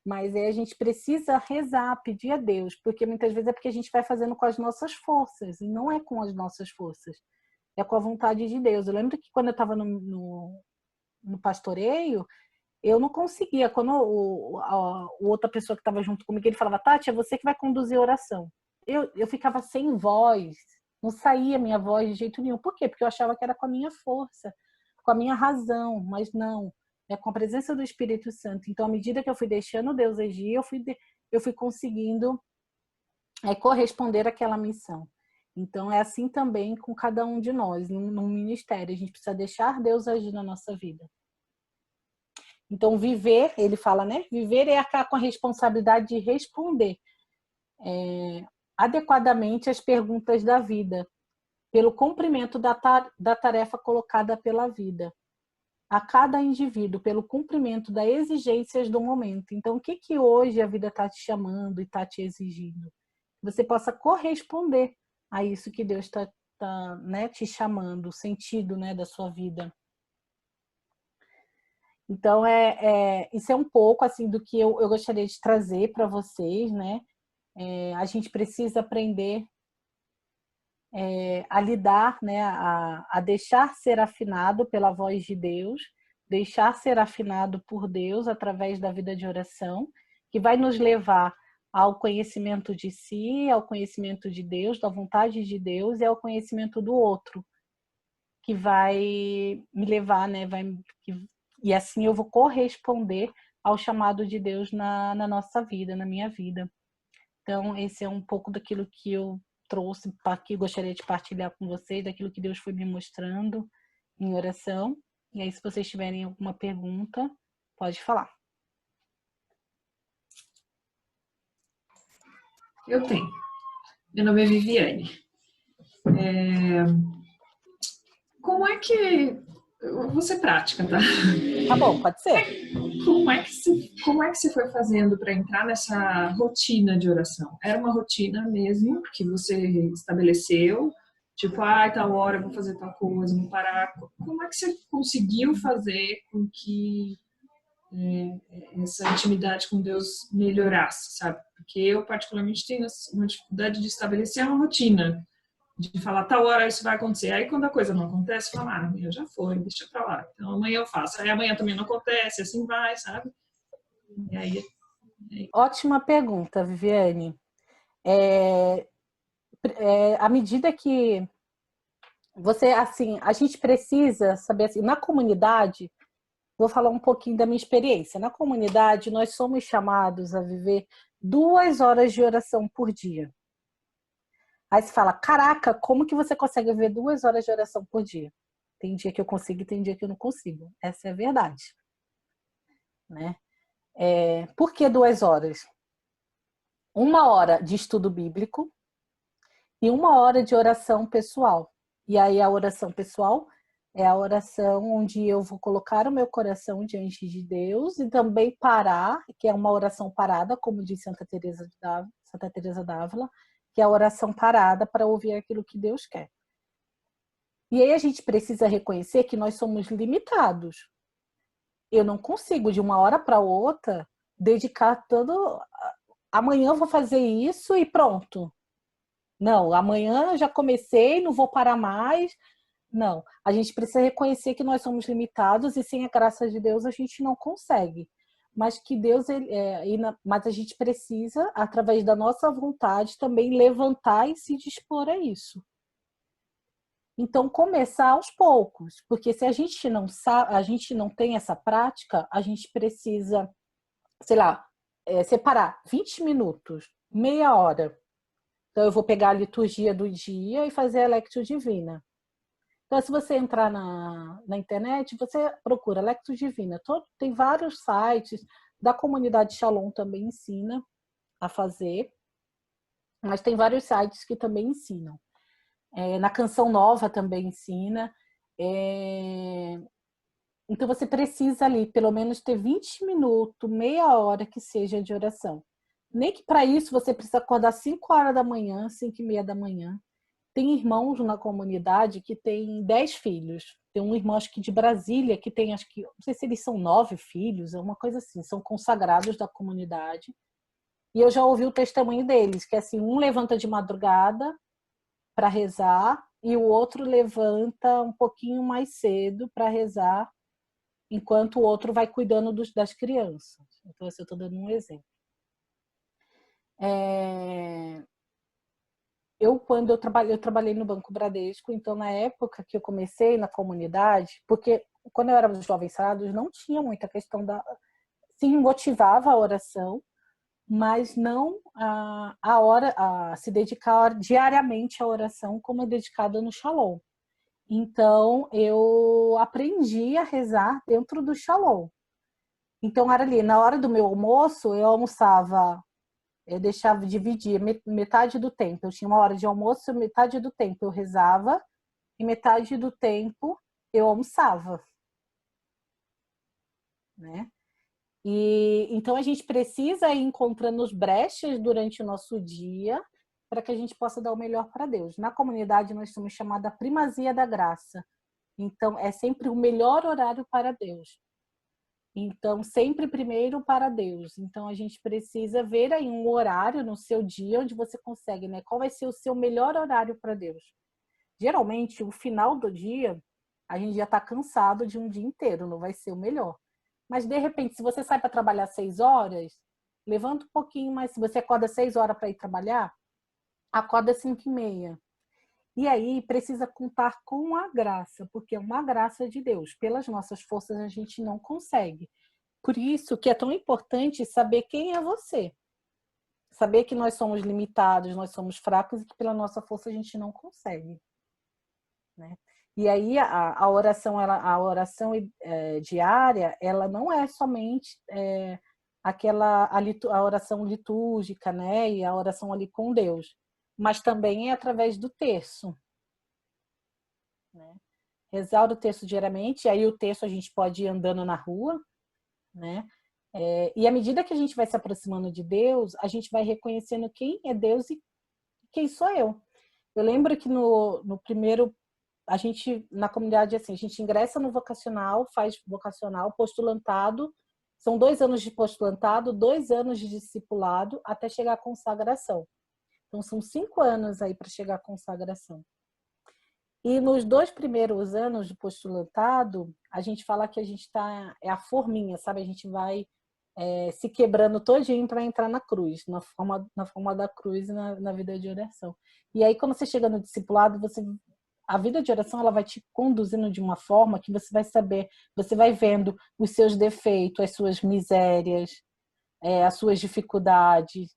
Mas a gente precisa rezar, pedir a Deus, porque muitas vezes é porque a gente vai fazendo com as nossas forças, e não é com as nossas forças, é com a vontade de Deus. Eu lembro que quando eu estava no pastoreio, eu não conseguia. Quando a outra pessoa que estava junto comigo, ele falava, Tati, é você que vai conduzir a oração. Eu ficava sem voz, Não saía a minha voz de jeito nenhum. Por quê? Porque eu achava que era com a minha força, com a minha razão, mas não. É com a presença do Espírito Santo. Então, à medida que eu fui deixando Deus agir, eu fui conseguindo corresponder àquela missão. Então, é assim também com cada um de nós, no ministério. A gente precisa deixar Deus agir na nossa vida. Então, viver, ele fala, né? Viver é arcar com a responsabilidade de responder adequadamente às perguntas da vida, pelo cumprimento da tarefa colocada pela vida, a cada indivíduo, pelo cumprimento das exigências do momento. Então, o que hoje a vida está te chamando e está te exigindo? Você possa corresponder a isso que Deus está né, te chamando, o sentido, né, da sua vida. Então, isso é um pouco assim do que eu gostaria de trazer para vocês, né? A gente precisa aprender a lidar, né? A deixar ser afinado pela voz de Deus, deixar ser afinado por Deus através da vida de oração, que vai nos levar ao conhecimento de si, ao conhecimento de Deus, da vontade de Deus e ao conhecimento do outro, que vai me levar, né? E assim eu vou corresponder ao chamado de Deus na nossa vida, na minha vida. Então, esse é um pouco daquilo que eu trouxe, que gostaria de partilhar com vocês, daquilo que Deus foi me mostrando em oração. E aí, se vocês tiverem alguma pergunta, pode falar. Eu tenho. Meu nome é Viviane. Como é que... Eu vou ser prática, tá? Tá bom, pode ser. Como é que você foi fazendo para entrar nessa rotina de oração? Era uma rotina mesmo que você estabeleceu? Tipo, tal hora eu vou fazer tal coisa, vou parar. Como é que você conseguiu fazer com que essa intimidade com Deus melhorasse, sabe? Porque eu, particularmente, tenho uma dificuldade de estabelecer uma rotina, de falar, tal hora isso vai acontecer. Aí, quando a coisa não acontece, fala, amanhã já foi, deixa pra lá. Então, amanhã eu faço. Aí, amanhã também não acontece, assim vai, sabe? E aí... Ótima pergunta, Viviane. À medida que você, assim, a gente precisa saber, assim, na comunidade, vou falar um pouquinho da minha experiência. Na comunidade, nós somos chamados a viver 2 horas de oração por dia. Aí você fala, caraca, como que você consegue viver 2 horas de oração por dia? Tem dia que eu consigo e tem dia que eu não consigo. Essa é a verdade. Né? Por que 2 horas? 1 hora de estudo bíblico e 1 hora de oração pessoal. E aí a oração pessoal é a oração onde eu vou colocar o meu coração diante de Deus e também parar, que é uma oração parada, como diz Santa Teresa d'Ávila, que é a oração parada para ouvir aquilo que Deus quer. E aí a gente precisa reconhecer que nós somos limitados. Eu não consigo, de uma hora para outra, dedicar todo... Amanhã eu vou fazer isso e pronto. Não, amanhã eu já comecei, não vou parar mais. Não, a gente precisa reconhecer que nós somos limitados e sem a graça de Deus a gente não consegue. Mas que Deus, mas a gente precisa, através da nossa vontade, também levantar e se dispor a isso. Então, começar aos poucos, porque se a gente não sabe, a gente não tem essa prática, a gente precisa, sei lá, separar 20 minutos, meia hora. Então, eu vou pegar a liturgia do dia e fazer a Lectio Divina. Então, se você entrar na internet, você procura Lectio Divina. Tem vários sites, da comunidade Shalom também ensina a fazer, mas tem vários sites que também ensinam. Na Canção Nova também ensina. Então, você precisa ali, pelo menos, ter 20 minutos, meia hora que seja de oração. Nem que para isso você precisa acordar 5 horas da manhã, 5:30 da manhã. Tem irmãos na comunidade que tem 10 filhos. Tem um irmão, acho que de Brasília, que tem, acho que, não sei se eles são 9 filhos, é uma coisa assim, são consagrados da comunidade. E eu já ouvi o testemunho deles, que assim, um levanta de madrugada para rezar e o outro levanta um pouquinho mais cedo para rezar, enquanto o outro vai cuidando das crianças. Então, assim, eu estou dando um exemplo. quando eu trabalhei no Banco Bradesco, então na época que eu comecei na comunidade, porque quando eu era dos Jovens Sábios, não tinha muita questão da... Sim, motivava a oração, mas não a se dedicar diariamente à oração como é dedicada no Shalom. Então, eu aprendi a rezar dentro do Shalom. Então, era ali, na hora do meu almoço, eu almoçava, eu deixava dividir metade do tempo. Eu tinha uma hora de almoço, metade do tempo eu rezava e metade do tempo eu almoçava, né? E então a gente precisa ir encontrando os brechas durante o nosso dia para que a gente possa dar o melhor para Deus. Na comunidade nós somos chamada primazia da graça. Então é sempre o melhor horário para Deus. Então sempre primeiro para Deus. Então a gente precisa ver aí um horário no seu dia onde você consegue, né? Qual vai ser o seu melhor horário para Deus? Geralmente o final do dia a gente já está cansado de um dia inteiro, não vai ser o melhor. Mas, de repente, se você sai para trabalhar 6 horas, levanta um pouquinho mais. Se você acorda 6 horas para ir trabalhar, acorda 5h30. E aí, precisa contar com a graça, porque é uma graça de Deus. Pelas nossas forças, a gente não consegue. Por isso que é tão importante saber quem é você. Saber que nós somos limitados, nós somos fracos e que pela nossa força a gente não consegue, né? E aí a oração, diária, ela não é somente a oração litúrgica, né? E a oração ali com Deus, mas também é através do terço, né? Rezar o terço diariamente, aí o terço a gente pode ir andando na rua, né? E à medida que a gente vai se aproximando de Deus, a gente vai reconhecendo quem é Deus e quem sou eu. Eu lembro que no primeiro... A gente, na comunidade, assim, a gente ingressa no vocacional, faz vocacional, postulantado, são 2 anos de postulantado, 2 anos de discipulado, até chegar à consagração. Então, são 5 anos aí para chegar à consagração. E nos 2 primeiros anos de postulantado, a gente fala que a gente é a forminha, sabe? A gente vai se quebrando todinho para entrar na cruz, na forma da cruz e na vida de oração. E aí, quando você chega no discipulado, a vida de oração ela vai te conduzindo de uma forma que você vai saber, você vai vendo os seus defeitos, as suas misérias, as suas dificuldades.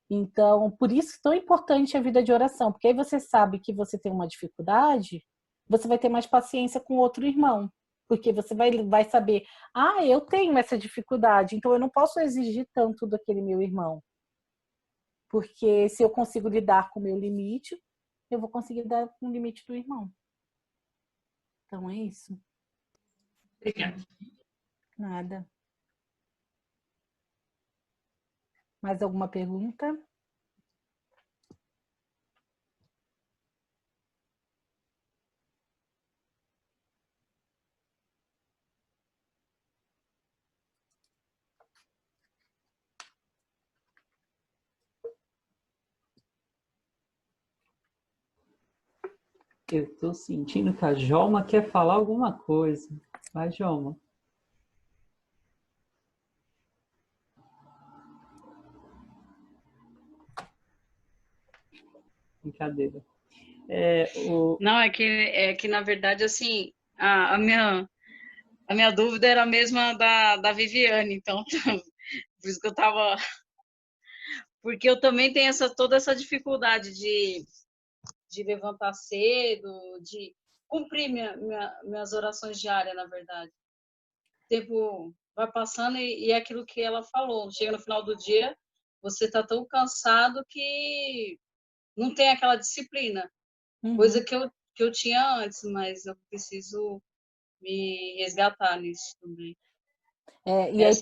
Então, por isso que é tão importante a vida de oração, porque aí você sabe que você tem uma dificuldade, você vai ter mais paciência com outro irmão, porque você vai saber, eu tenho essa dificuldade, então eu não posso exigir tanto daquele meu irmão, porque se eu consigo lidar com o meu limite, eu vou conseguir dar com o limite do irmão. Então é isso. Obrigada. Nada. Mais alguma pergunta? Eu estou sentindo que a Joma quer falar alguma coisa. Vai, Joma. Brincadeira. Não, é que, na verdade, assim, a minha dúvida era a mesma da Viviane, então, por isso que eu estava... Porque eu também tenho toda essa dificuldade de levantar cedo, de cumprir minhas orações diárias, na verdade. O tempo vai passando e é aquilo que ela falou. Chega no final do dia, você está tão cansado que não tem aquela disciplina. Coisa que eu tinha antes, mas eu preciso me resgatar nisso também. E aí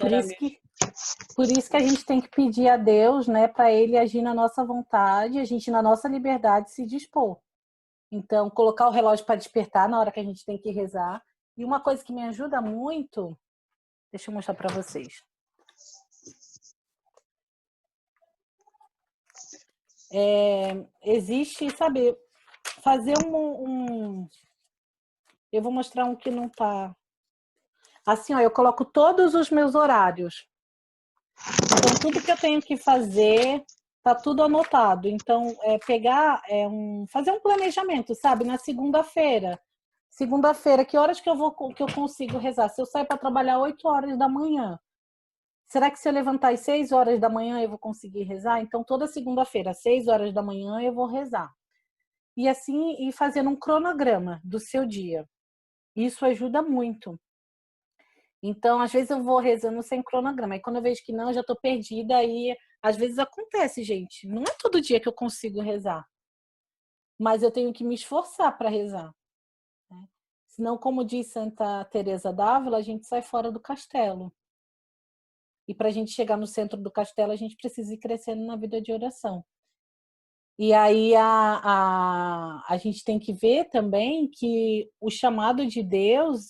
por isso que a gente tem que pedir a Deus, né, para Ele agir na nossa vontade, a gente na nossa liberdade se dispor. Então, colocar o relógio para despertar na hora que a gente tem que rezar. E uma coisa que me ajuda muito, deixa eu mostrar para vocês. Existe, sabe, fazer eu vou mostrar um que não tá. Assim, ó, eu coloco todos os meus horários. Então, tudo que eu tenho que fazer, tá tudo anotado. Então, fazer um planejamento, sabe? Na segunda-feira. Segunda-feira, que horas que eu consigo rezar? Se eu sair para trabalhar 8 horas da manhã, será que se eu levantar às 6 horas da manhã eu vou conseguir rezar? Então, toda segunda-feira, às 6 horas da manhã, eu vou rezar. E assim, ir fazendo um cronograma do seu dia. Isso ajuda muito. Então, às vezes eu vou rezando sem cronograma. Aí quando eu vejo que não, eu já estou perdida. Aí, às vezes acontece, gente. Não é todo dia que eu consigo rezar. Mas eu tenho que me esforçar para rezar. Né? Senão, como diz Santa Teresa d'Ávila, a gente sai fora do castelo. E para a gente chegar no centro do castelo, a gente precisa ir crescendo na vida de oração. E aí a gente tem que ver também que o chamado de Deus,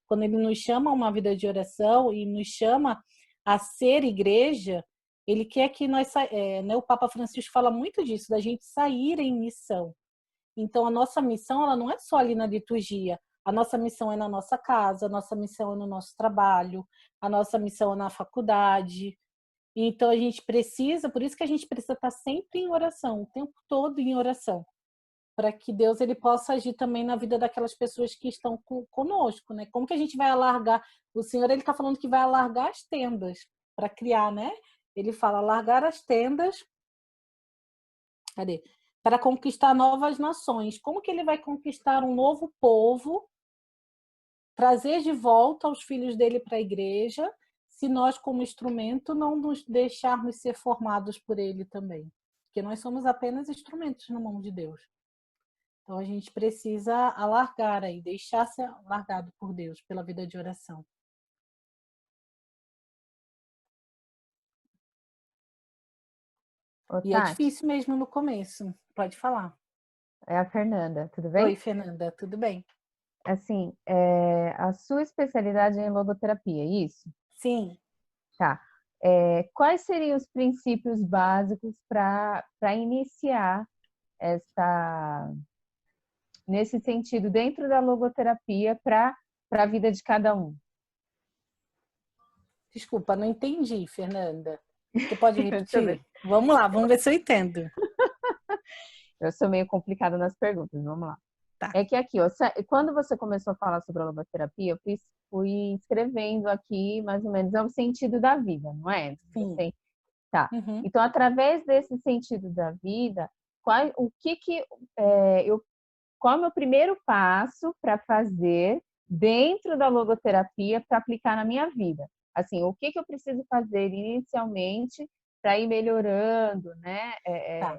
quando ele nos chama a uma vida de oração e nos chama a ser igreja, ele quer que nós, né, o Papa Francisco fala muito disso, da gente sair em missão. Então, a nossa missão, ela não é só ali na liturgia. A nossa missão é na nossa casa, a nossa missão é no nosso trabalho, a nossa missão é na faculdade. Então, a gente precisa, por isso que a gente precisa estar sempre em oração, o tempo todo em oração, para que Deus ele possa agir também na vida daquelas pessoas que estão conosco, né? Como que a gente vai alargar? O Senhor, ele está falando que vai alargar as tendas para criar, né? Ele fala alargar as tendas, cadê? Para conquistar novas nações. Como que ele vai conquistar um novo povo, trazer de volta os filhos dele para a igreja, se nós, como instrumento, não nos deixarmos ser formados por ele também? Porque nós somos apenas instrumentos na mão de Deus. Então, a gente precisa alargar aí, deixar ser alargado por Deus, pela vida de oração. Ô, E é Tati, difícil mesmo no começo. Pode falar. é a Fernanda, tudo Oi, bem? Fernanda, tudo bem? Assim, a sua especialidade é em logoterapia, é isso? Sim. Tá. Quais seriam os princípios básicos para iniciar nesse sentido, dentro da logoterapia, para a vida de cada um? Desculpa, não entendi, Fernanda. Você pode Deixa eu ver. repetir? Vamos lá, vamos ver se eu entendo. Eu sou meio complicada nas perguntas, vamos lá. Tá. É que aqui, ó, quando você começou a falar sobre a logoterapia, eu fui escrevendo aqui, mais ou menos, é o sentido da vida, não é? Sim. Tá. Uhum. Então, através desse sentido da vida, qual é o meu primeiro passo para fazer dentro da logoterapia para aplicar na minha vida? Assim, o que eu preciso fazer inicialmente para ir melhorando, né? Tá.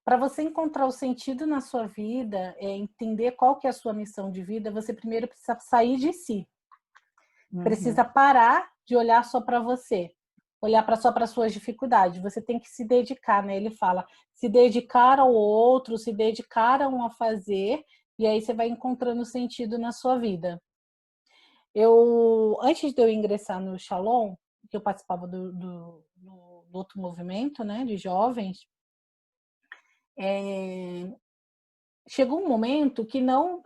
Para você encontrar o sentido na sua vida, entender qual que é a sua missão de vida, você primeiro precisa sair de si. Precisa parar de olhar só para você, olhar só para suas dificuldades. Você tem que se dedicar, né? Ele fala, se dedicar ao outro, se dedicar a um a fazer, e aí você vai encontrando sentido na sua vida. Antes de eu ingressar no Shalom, que eu participava do outro movimento, né, de jovens, chegou um momento que não,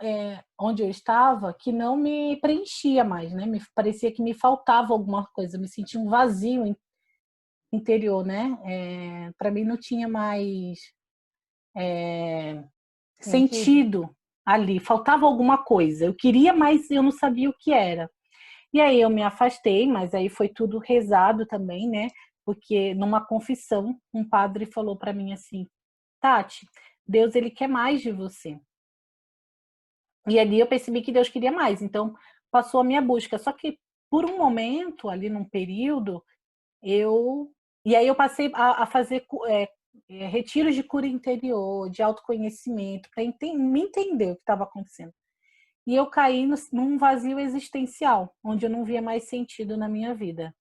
onde eu estava, que não me preenchia mais, né? Me parecia que me faltava alguma coisa, me sentia um vazio interior, né? Para mim não tinha mais sentido ali, faltava alguma coisa. Eu queria, mas eu não sabia o que era. E aí eu me afastei, mas aí foi tudo rezado também, né? Porque numa confissão, um padre falou para mim assim: Tati, Deus ele quer mais de você. E ali eu percebi que Deus queria mais, então passou a minha busca. Só que por um momento, ali num período, e aí eu passei a fazer retiros de cura interior, de autoconhecimento, para me entender o que estava acontecendo. E eu caí num vazio existencial, onde eu não via mais sentido na minha vida.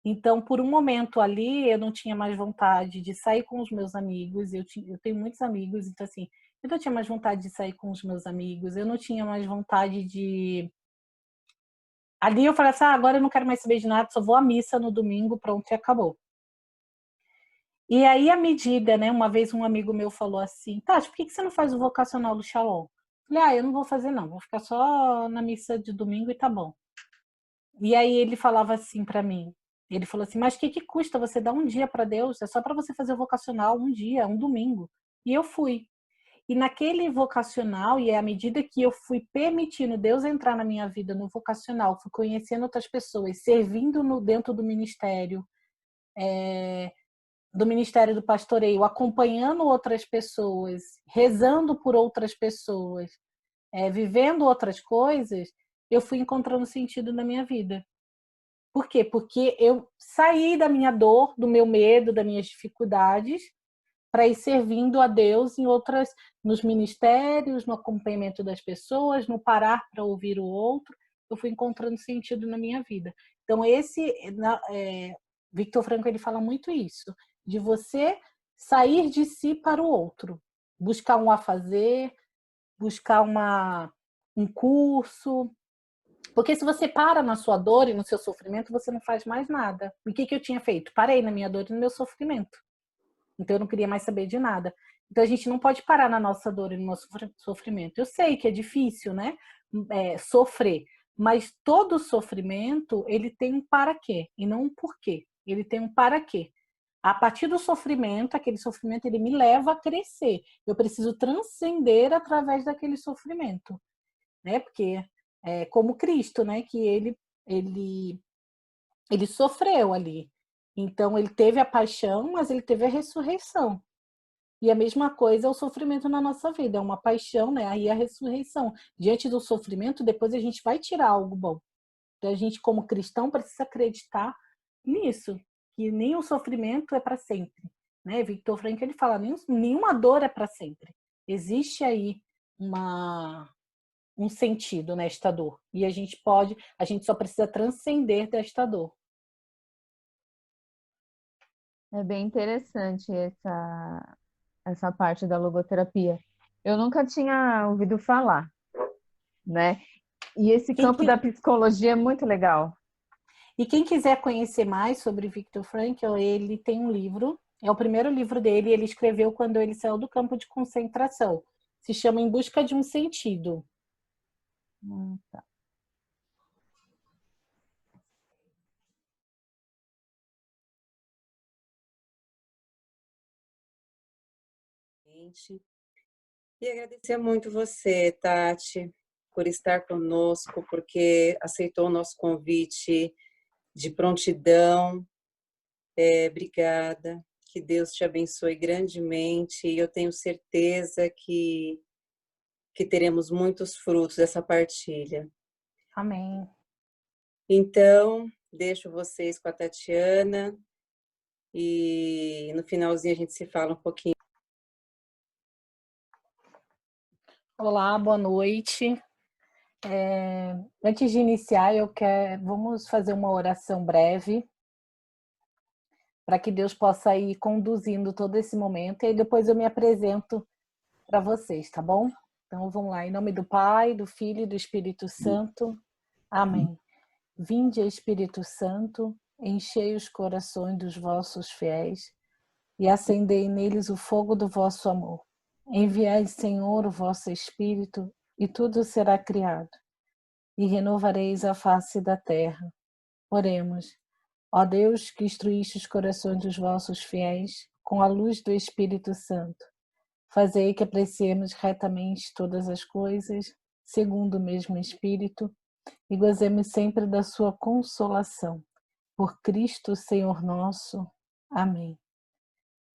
Então, por um momento ali, eu não tinha mais vontade de sair com os meus amigos. Eu tenho muitos amigos, então assim, eu não tinha mais vontade de sair com os meus amigos. Eu não tinha mais vontade de... Ali eu falei assim, agora eu não quero mais saber de nada, só vou à missa no domingo, pronto, e acabou. E aí, à medida, né, uma vez um amigo meu falou assim, Tati, por que você não faz o vocacional do Shalom? Eu falei, eu não vou fazer não, vou ficar só na missa de domingo e tá bom. E aí ele falava assim para mim, Ele falou assim, mas o que custa você dar um dia para Deus? É só para você fazer o vocacional um dia, um domingo. E eu fui. E naquele vocacional, e à medida que eu fui permitindo Deus entrar na minha vida no vocacional, fui conhecendo outras pessoas, servindo dentro do Ministério do Pastoreio, acompanhando outras pessoas, rezando por outras pessoas, vivendo outras coisas, eu fui encontrando sentido na minha vida. Por quê? Porque eu saí da minha dor, do meu medo, das minhas dificuldades, para ir servindo a Deus nos ministérios, no acompanhamento das pessoas, no parar para ouvir o outro. Eu fui encontrando sentido na minha vida. Então, Viktor Frankl, ele fala muito isso, de você sair de si para o outro, buscar um afazer, buscar um curso. Porque se você para na sua dor e no seu sofrimento, você não faz mais nada. E o que eu tinha feito? Parei na minha dor e no meu sofrimento. Então eu não queria mais saber de nada. Então a gente não pode parar na nossa dor e no nosso sofrimento. Eu sei que é difícil, né? Sofrer. Mas todo sofrimento, ele tem um para quê e não um porquê. Ele tem um para quê. A partir do sofrimento, aquele sofrimento, ele me leva a crescer. Eu preciso transcender através daquele sofrimento, né? Porque como Cristo, né? Que ele sofreu ali. Então, ele teve a paixão, mas ele teve a ressurreição. E a mesma coisa é o sofrimento na nossa vida. É uma paixão, né? Aí a ressurreição. Diante do sofrimento, depois a gente vai tirar algo bom. Então, a gente, como cristão, precisa acreditar nisso. Que nem o sofrimento é para sempre. Né? Viktor Frankl, ele fala, nenhuma dor é para sempre. Existe aí um sentido nesta dor. E a gente só precisa transcender desta dor. É bem interessante essa parte da logoterapia. Eu nunca tinha ouvido falar, né? E esse campo da psicologia é muito legal. E quem quiser conhecer mais sobre Viktor Frankl, ele tem um livro, é o primeiro livro dele, ele escreveu quando ele saiu do campo de concentração. Se chama Em Busca de um Sentido. Tá. E agradecer muito você, Tati, por estar conosco, porque aceitou o nosso convite de prontidão. Obrigada. Que Deus te abençoe grandemente. E eu tenho certeza que teremos muitos frutos dessa partilha. Amém. Então, deixo vocês com a Tatiana e no finalzinho a gente se fala um pouquinho. Olá, boa noite. Antes de iniciar, vamos fazer uma oração breve para que Deus possa ir conduzindo todo esse momento e depois eu me apresento para vocês, tá bom? Então vamos lá, em nome do Pai, do Filho e do Espírito Santo. Amém. Vinde, Espírito Santo, enchei os corações dos vossos fiéis e acendei neles o fogo do vosso amor. Enviai, Senhor, o vosso Espírito e tudo será criado e renovareis a face da terra. Oremos. Ó Deus, que instruíste os corações dos vossos fiéis com a luz do Espírito Santo, fazei que apreciemos retamente todas as coisas, segundo o mesmo Espírito, e gozemos sempre da sua consolação. Por Cristo, Senhor nosso. Amém.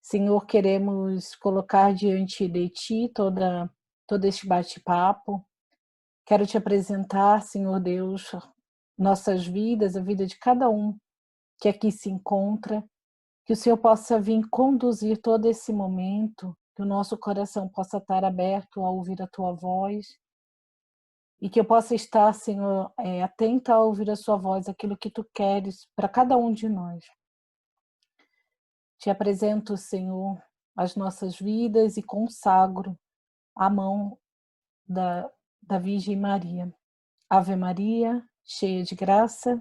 Senhor, queremos colocar diante de Ti todo este bate-papo. Quero Te apresentar, Senhor Deus, nossas vidas, a vida de cada um que aqui se encontra, que o Senhor possa vir conduzir todo esse momento, que o nosso coração possa estar aberto a ouvir a Tua voz e que eu possa estar, Senhor, atenta a ouvir a Sua voz, aquilo que Tu queres para cada um de nós. Te apresento, Senhor, as nossas vidas e consagro a mão da Virgem Maria. Ave Maria, cheia de graça,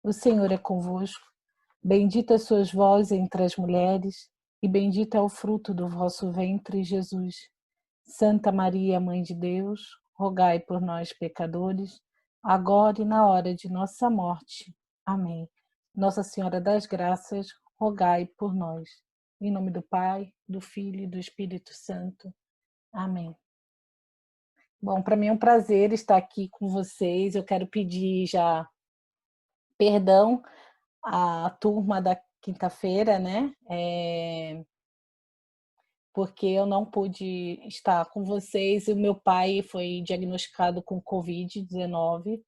o Senhor é convosco. Bendita sois vós entre as mulheres, e bendito é o fruto do vosso ventre, Jesus. Santa Maria, Mãe de Deus, rogai por nós, pecadores, agora e na hora de nossa morte. Amém. Nossa Senhora das Graças, rogai por nós. Em nome do Pai, do Filho e do Espírito Santo. Amém. Bom, para mim é um prazer estar aqui com vocês. Eu quero pedir já perdão à turma da quinta-feira, né? Porque eu não pude estar com vocês. O meu pai foi diagnosticado com Covid-19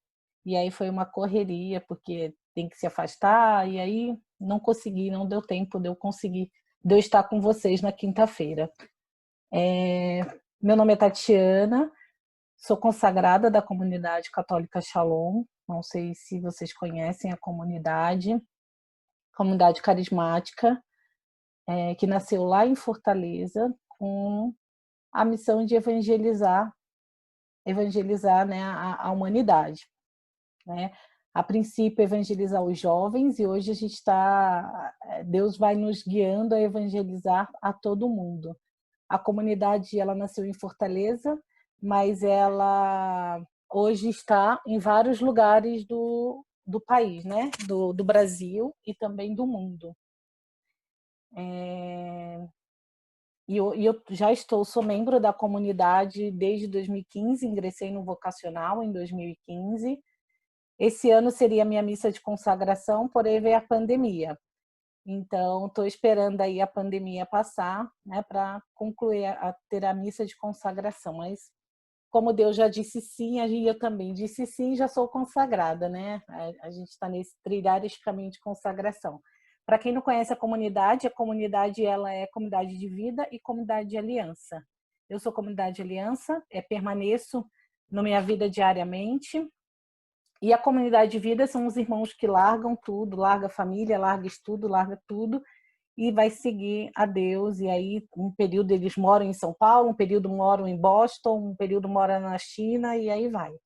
e aí foi uma correria, porque tem que se afastar, e aí não consegui, não deu tempo de eu estar com vocês na quinta-feira. Meu nome é Tatiana, sou consagrada da comunidade católica Shalom, não sei se vocês conhecem a comunidade carismática, que nasceu lá em Fortaleza, com a missão de evangelizar, né, a humanidade, né? A princípio, evangelizar os jovens, e hoje Deus vai nos guiando a evangelizar a todo mundo. A comunidade, ela nasceu em Fortaleza, mas ela hoje está em vários lugares do país, né? Do Brasil e também do mundo. E eu já sou membro da comunidade desde 2015, ingressei no vocacional em 2015. Esse ano seria a minha missa de consagração, porém veio a pandemia. Então, estou esperando aí a pandemia passar, né, para concluir ter a missa de consagração. Mas, como Deus já disse sim, eu também disse sim, já sou consagrada, né? A gente está nesse trilhar esse caminho de consagração. Para quem não conhece a comunidade ela é comunidade de vida e comunidade de aliança. Eu sou comunidade de aliança, permaneço na minha vida diariamente. E a comunidade de vida são os irmãos que largam tudo, larga a família, larga estudo, larga tudo, e vai seguir a Deus. E aí, um período eles moram em São Paulo, um período moram em Boston, um período moram na China, e aí vai.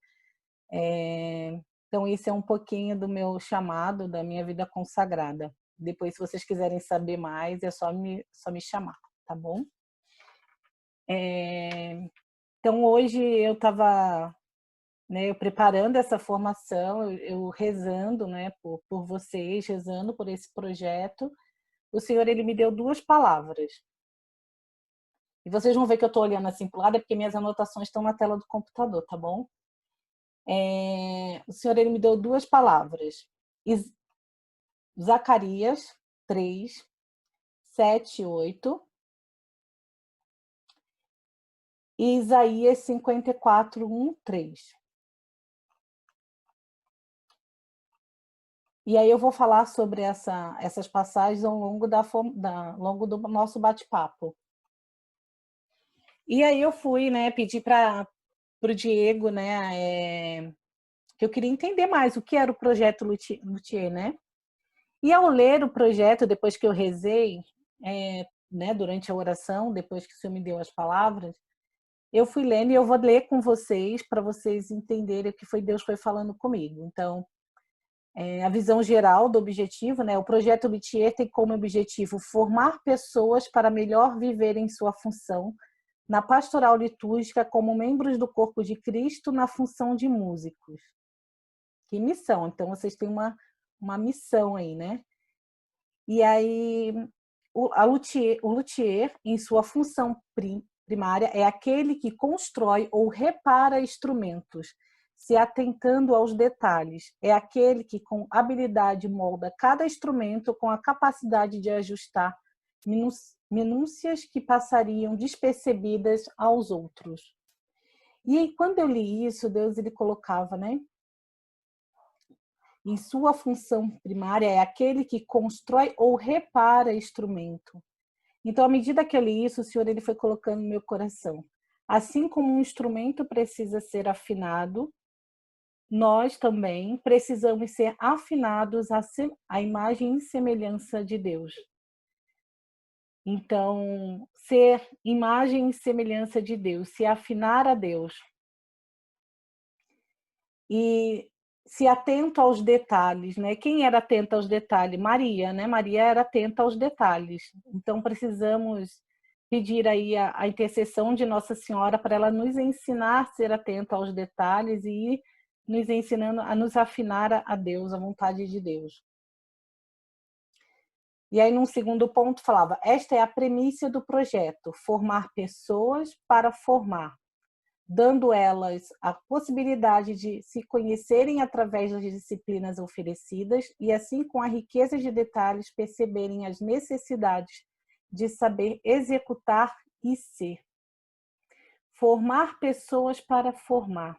Então, esse é um pouquinho do meu chamado, da minha vida consagrada. Depois, se vocês quiserem saber mais, é só me chamar, tá bom? Então, hoje eu estava, né, eu preparando essa formação, eu rezando, né, por vocês, rezando por esse projeto. O Senhor, ele me deu 2 palavras. E vocês vão ver que eu estou olhando assim para o lado, porque minhas anotações estão na tela do computador, tá bom? O Senhor, ele me deu 2 palavras. Zacarias 3, 7, 8. E Isaías 54, 1, 3. E aí eu vou falar sobre essas passagens ao longo longo do nosso bate-papo. E aí eu fui, né, pedir para o Diego, né, que eu queria entender mais o que era o projeto Luthier, né? E ao ler o projeto, depois que eu rezei, né, durante a oração, depois que o Senhor me deu as palavras, eu fui lendo, e eu vou ler com vocês para vocês entenderem o que Deus foi falando comigo. Então, a visão geral do objetivo, né? O projeto Luthier tem como objetivo formar pessoas para melhor viverem sua função na pastoral litúrgica como membros do corpo de Cristo na função de músicos. Que missão! Então, vocês têm uma missão aí, né? E aí, o luthier, em sua função primária, é aquele que constrói ou repara instrumentos, se atentando aos detalhes. É aquele que, com habilidade, molda cada instrumento com a capacidade de ajustar minúcias que passariam despercebidas aos outros. E aí, quando eu li isso, Deus, ele colocava, né? Em sua função primária, é aquele que constrói ou repara instrumento. Então, à medida que eu li isso, o Senhor, ele foi colocando no meu coração. Assim como um instrumento precisa ser afinado, nós também precisamos ser afinados à imagem e semelhança de Deus. Então, ser imagem e semelhança de Deus, se afinar a Deus. E se atento aos detalhes, né? Quem era atenta aos detalhes? Maria, né? Maria era atenta aos detalhes. Então, precisamos pedir aí a intercessão de Nossa Senhora para ela nos ensinar a ser atenta aos detalhes e ir nos ensinando a nos afinar a Deus, à vontade de Deus. E aí, num segundo ponto, falava: esta é a premissa do projeto, formar pessoas para formar, dando elas a possibilidade de se conhecerem através das disciplinas oferecidas e, assim, com a riqueza de detalhes, perceberem as necessidades de saber executar e ser. Formar pessoas para formar.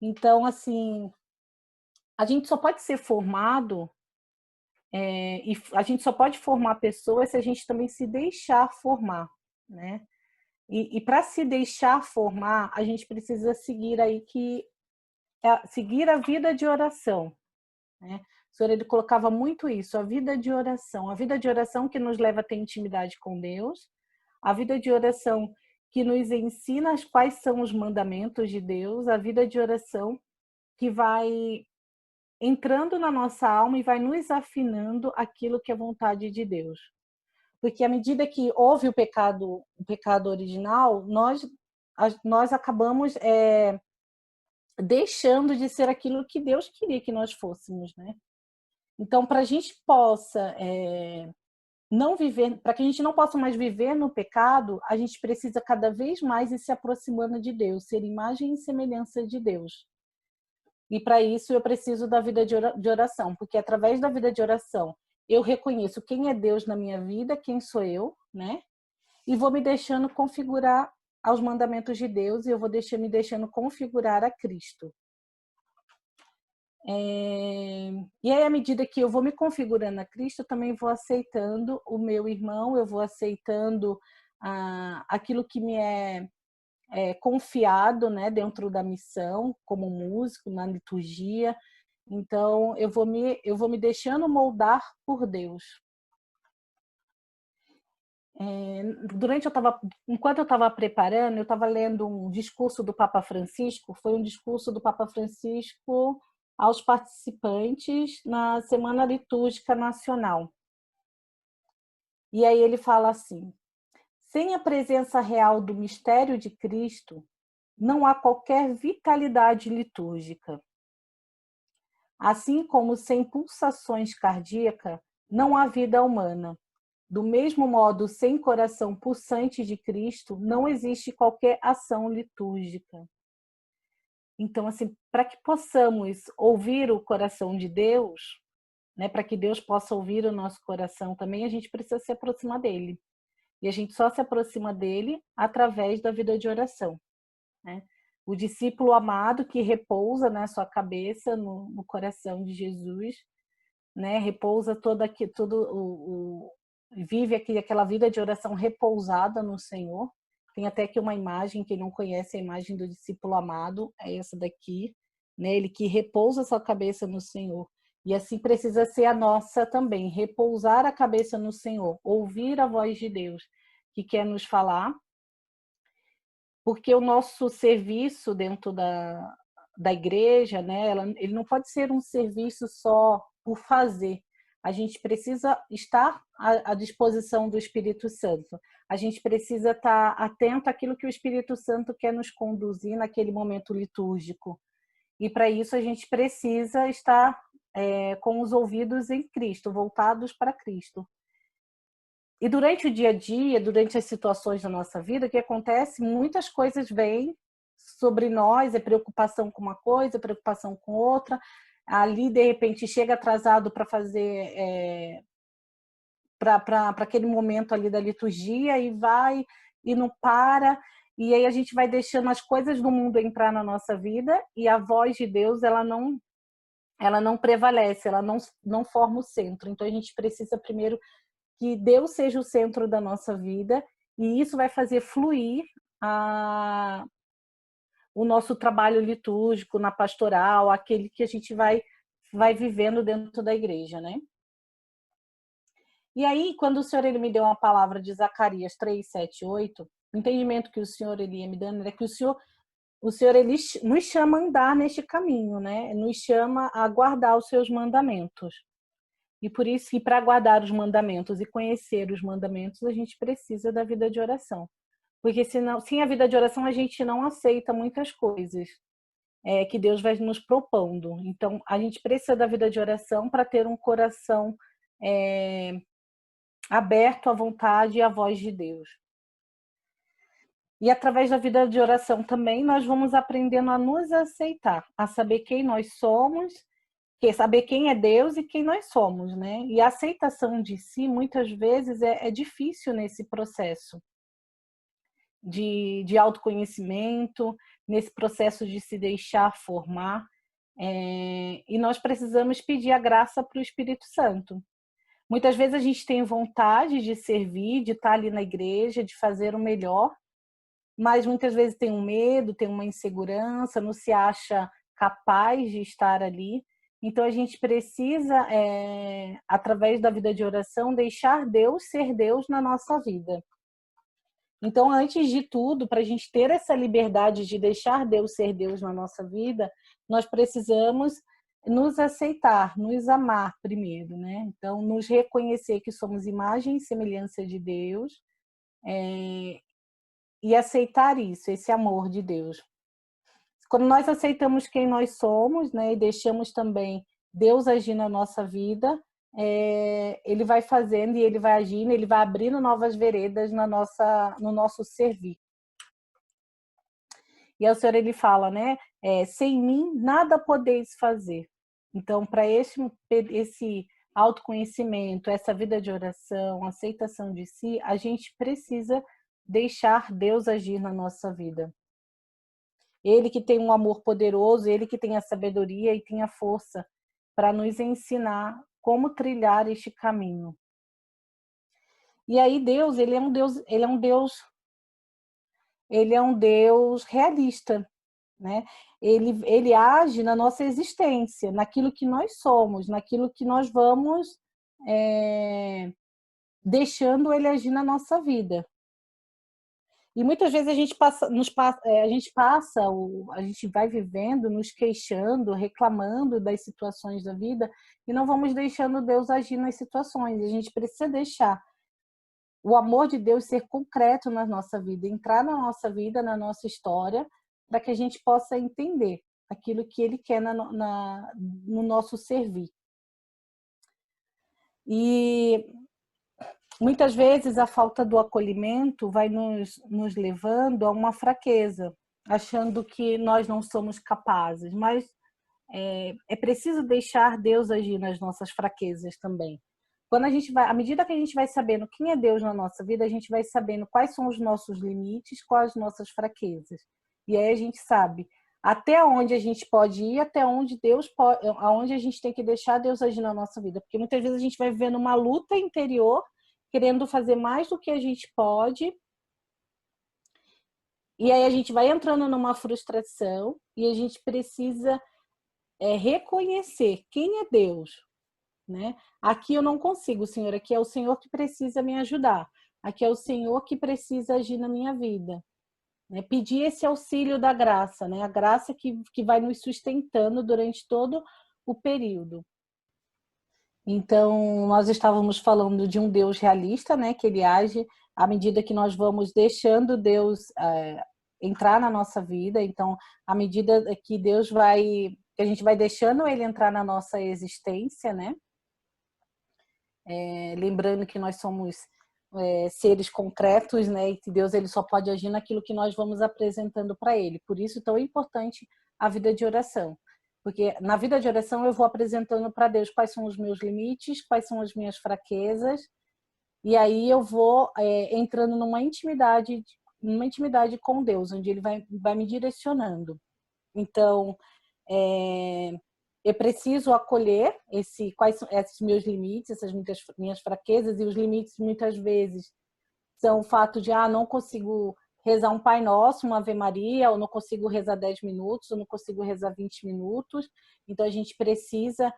Então, assim, a gente só pode ser formado, e a gente só pode formar pessoas se a gente também se deixar formar, né? E para se deixar formar, a gente precisa seguir aí seguir a vida de oração, né? O senhor, ele colocava muito isso, a vida de oração que nos leva a ter intimidade com Deus, a vida de oração que nos ensina quais são os mandamentos de Deus, a vida de oração que vai entrando na nossa alma e vai nos afinando aquilo que é vontade de Deus. Porque à medida que houve o pecado original, nós acabamos deixando de ser aquilo que Deus queria que nós fôssemos, né? Então, para a gente possa não viver, para que a gente não possa mais viver no pecado, a gente precisa cada vez mais ir se aproximando de Deus, ser imagem e semelhança de Deus. E para isso eu preciso da vida de oração, porque através da vida de oração eu reconheço quem é Deus na minha vida, quem sou eu, né? E vou me deixando configurar aos mandamentos de Deus e eu vou me deixando configurar a Cristo. E aí, à medida que eu vou me configurando a Cristo, eu também vou aceitando o meu irmão, eu vou aceitando aquilo que me é confiado, né, dentro da missão, como músico, na liturgia. Então, eu vou me deixando moldar por Deus. Enquanto eu estava preparando, eu estava lendo um discurso do Papa Francisco, foi um discurso do Papa Francisco aos participantes na Semana Litúrgica Nacional. E aí ele fala assim: sem a presença real do mistério de Cristo, não há qualquer vitalidade litúrgica. Assim como sem pulsações cardíacas, não há vida humana. Do mesmo modo, sem coração pulsante de Cristo, não existe qualquer ação litúrgica. Então, assim, para que possamos ouvir o coração de Deus, né, para que Deus possa ouvir o nosso coração também, a gente precisa se aproximar dele. E a gente só se aproxima dele através da vida de oração, né? O discípulo amado que repousa, né, sua cabeça no coração de Jesus, né, repousa vive aquela vida de oração repousada no Senhor. Tem até aqui uma imagem, quem não conhece a imagem do discípulo amado, é essa daqui, né? Ele que repousa sua cabeça no Senhor. E assim precisa ser a nossa também, repousar a cabeça no Senhor, ouvir a voz de Deus que quer nos falar, porque o nosso serviço dentro da igreja, né, ele não pode ser um serviço só por fazer. A gente precisa estar à disposição do Espírito Santo. A gente precisa estar atento àquilo que o Espírito Santo quer nos conduzir naquele momento litúrgico. E para isso a gente precisa estar com os ouvidos em Cristo, voltados para Cristo. E durante o dia a dia, durante as situações da nossa vida, o que acontece? Muitas coisas vêm sobre nós, é preocupação com uma coisa, preocupação com outra. Ali, de repente, chega atrasado para fazer, para aquele momento ali da liturgia e não para. E aí a gente vai deixando as coisas do mundo entrar na nossa vida e a voz de Deus, ela não prevalece, ela não forma o centro. Então a gente precisa primeiro que Deus seja o centro da nossa vida e isso vai fazer fluir o nosso trabalho litúrgico na pastoral, aquele que a gente vai vivendo dentro da igreja, né? E aí, quando o Senhor ele me deu uma palavra de Zacarias 3, 7, 8, o entendimento que o Senhor ele ia me dando é que o Senhor ele nos chama a andar neste caminho, né? Nos chama a guardar os seus mandamentos. E por isso que para guardar os mandamentos e conhecer os mandamentos, a gente precisa da vida de oração. Porque senão, sem a vida de oração, a gente não aceita muitas coisas que Deus vai nos propondo. Então, a gente precisa da vida de oração para ter um coração aberto à vontade e à voz de Deus. E através da vida de oração também, nós vamos aprendendo a nos aceitar, a saber quem nós somos, saber quem é Deus e quem nós somos, né? E a aceitação de si, muitas vezes, é difícil nesse processo de autoconhecimento, nesse processo de se deixar formar. E nós precisamos pedir a graça para o Espírito Santo. Muitas vezes a gente tem vontade de servir, de estar ali na igreja, de fazer o melhor, mas muitas vezes tem um medo, tem uma insegurança, não se acha capaz de estar ali. Então a gente precisa, através da vida de oração, deixar Deus ser Deus na nossa vida. Então, antes de tudo, para a gente ter essa liberdade de deixar Deus ser Deus na nossa vida, nós precisamos nos aceitar, nos amar primeiro, né? Então, nos reconhecer que somos imagem e semelhança de Deus, e aceitar isso, esse amor de Deus. Quando nós aceitamos quem nós somos, né, e deixamos também Deus agir na nossa vida, ele vai fazendo e ele vai agindo, ele vai abrindo novas veredas no nosso servir. E aí o Senhor, ele fala, né, sem mim nada podeis fazer. Então, para esse autoconhecimento, essa vida de oração, aceitação de si, a gente precisa deixar Deus agir na nossa vida. Ele que tem um amor poderoso, ele que tem a sabedoria e tem a força para nos ensinar como trilhar este caminho. E aí Deus, ele é um Deus realista, né? Ele age na nossa existência, naquilo que nós somos, naquilo que nós vamos deixando ele agir na nossa vida. E muitas vezes a gente vai vivendo, nos queixando, reclamando das situações da vida e não vamos deixando Deus agir nas situações. A gente precisa deixar o amor de Deus ser concreto na nossa vida, entrar na nossa vida, na nossa história, para que a gente possa entender aquilo que Ele quer no nosso servir. E muitas vezes a falta do acolhimento vai nos levando a uma fraqueza, achando que nós não somos capazes, mas é preciso deixar Deus agir nas nossas fraquezas também. À medida que a gente vai sabendo quem é Deus na nossa vida, a gente vai sabendo quais são os nossos limites, quais as nossas fraquezas. E aí a gente sabe até onde a gente pode ir, até onde aonde a gente tem que deixar Deus agir na nossa vida. Porque muitas vezes a gente vai vivendo uma luta interior, querendo fazer mais do que a gente pode. E aí a gente vai entrando numa frustração e a gente precisa reconhecer quem é Deus, né? Aqui eu não consigo, Senhor. Aqui é o Senhor que precisa me ajudar. Aqui é o Senhor que precisa agir na minha vida. Né? Pedir esse auxílio da graça, né? A graça que vai nos sustentando durante todo o período. Então, nós estávamos falando de um Deus realista, né? Que ele age à medida que nós vamos deixando Deus entrar na nossa vida. Então, à medida que que a gente vai deixando ele entrar na nossa existência, né? Lembrando que nós somos seres concretos, né? E que Deus ele só pode agir naquilo que nós vamos apresentando para ele. Por isso, tão importante a vida de oração. Porque na vida de oração eu vou apresentando para Deus quais são os meus limites, quais são as minhas fraquezas, e aí eu vou entrando numa intimidade com Deus, onde Ele vai me direcionando. Então, eu preciso acolher quais são esses meus limites, essas minhas fraquezas, e os limites muitas vezes são o fato de não consigo rezar um Pai Nosso, uma Ave Maria, ou não consigo rezar 10 minutos, ou não consigo rezar 20 minutos. Então a gente precisa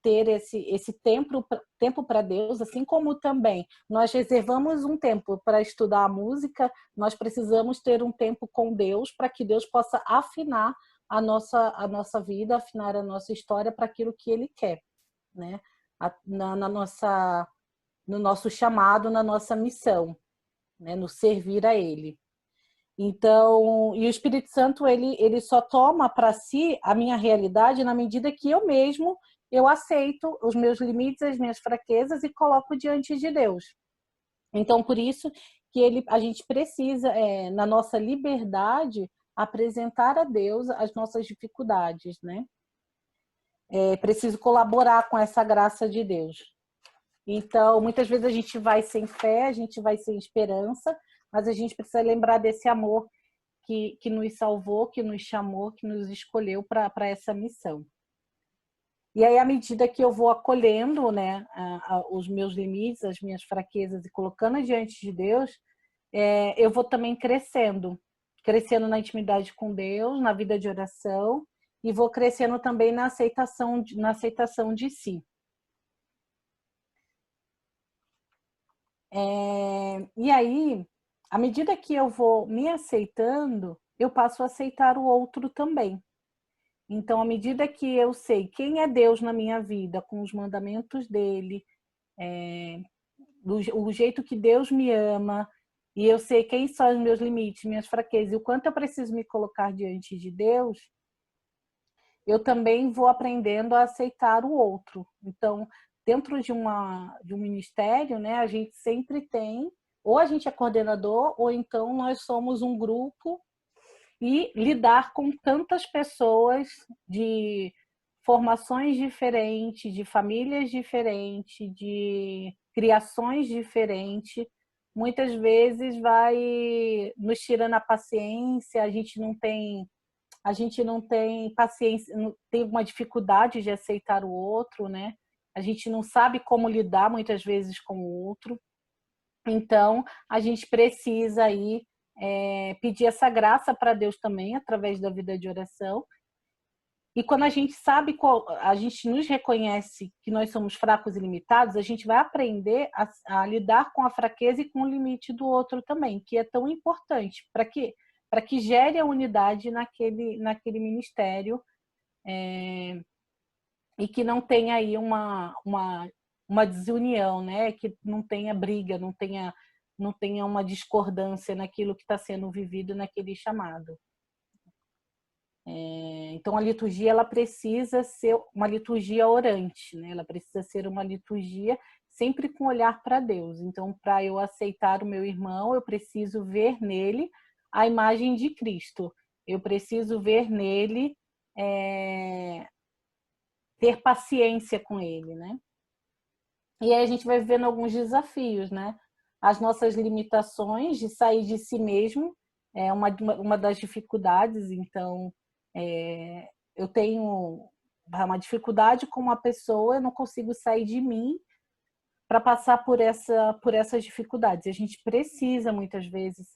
ter esse tempo para Deus, assim como também nós reservamos um tempo para estudar a música, nós precisamos ter um tempo com Deus para que Deus possa afinar a nossa vida, afinar a nossa história para aquilo que Ele quer, né? No nosso chamado, na nossa missão, né? No servir a Ele. Então, e o Espírito Santo, ele só toma para si a minha realidade na medida que eu mesmo eu aceito os meus limites, as minhas fraquezas e coloco diante de Deus. Então, por isso que a gente precisa, na nossa liberdade, apresentar a Deus as nossas dificuldades, né? Preciso colaborar com essa graça de Deus. Então, muitas vezes a gente vai sem fé, a gente vai sem esperança, mas a gente precisa lembrar desse amor que nos salvou, que nos chamou, que nos escolheu para essa missão. E aí, à medida que eu vou acolhendo, né, os meus limites, as minhas fraquezas e colocando diante de Deus, eu vou também crescendo na intimidade com Deus, na vida de oração, e vou crescendo também na aceitação de si. E aí, à medida que eu vou me aceitando, eu passo a aceitar o outro também. Então, à medida que eu sei quem é Deus na minha vida, com os mandamentos dele, o jeito que Deus me ama, e eu sei quem são os meus limites, minhas fraquezas, e o quanto eu preciso me colocar diante de Deus, eu também vou aprendendo a aceitar o outro. Então, dentro de um ministério, né, a gente sempre tem, ou a gente é coordenador, ou então nós somos um grupo, e lidar com tantas pessoas de formações diferentes, de famílias diferentes, de criações diferentes, muitas vezes vai nos tirando a paciência, a gente não tem paciência, tem uma dificuldade de aceitar o outro, né? A gente não sabe como lidar muitas vezes com o outro. Então, a gente precisa aí pedir essa graça para Deus também, através da vida de oração. E quando a gente sabe, a gente nos reconhece que nós somos fracos e limitados, a gente vai aprender a lidar com a fraqueza e com o limite do outro também, que é tão importante. Para quê? Para que gere a unidade naquele ministério e que não tenha aí uma desunião, né? Que não tenha briga, não tenha uma discordância naquilo que está sendo vivido naquele chamado. Então, a liturgia ela precisa ser uma liturgia orante, né? Ela precisa ser uma liturgia sempre com olhar para Deus. Então, para eu aceitar o meu irmão, eu preciso ver nele a imagem de Cristo. Eu preciso ver nele, ter paciência com ele, né? E aí a gente vai vivendo alguns desafios, né? As nossas limitações de sair de si mesmo é uma das dificuldades. Então, eu tenho uma dificuldade com uma pessoa, eu não consigo sair de mim para passar por essas dificuldades. A gente precisa, muitas vezes,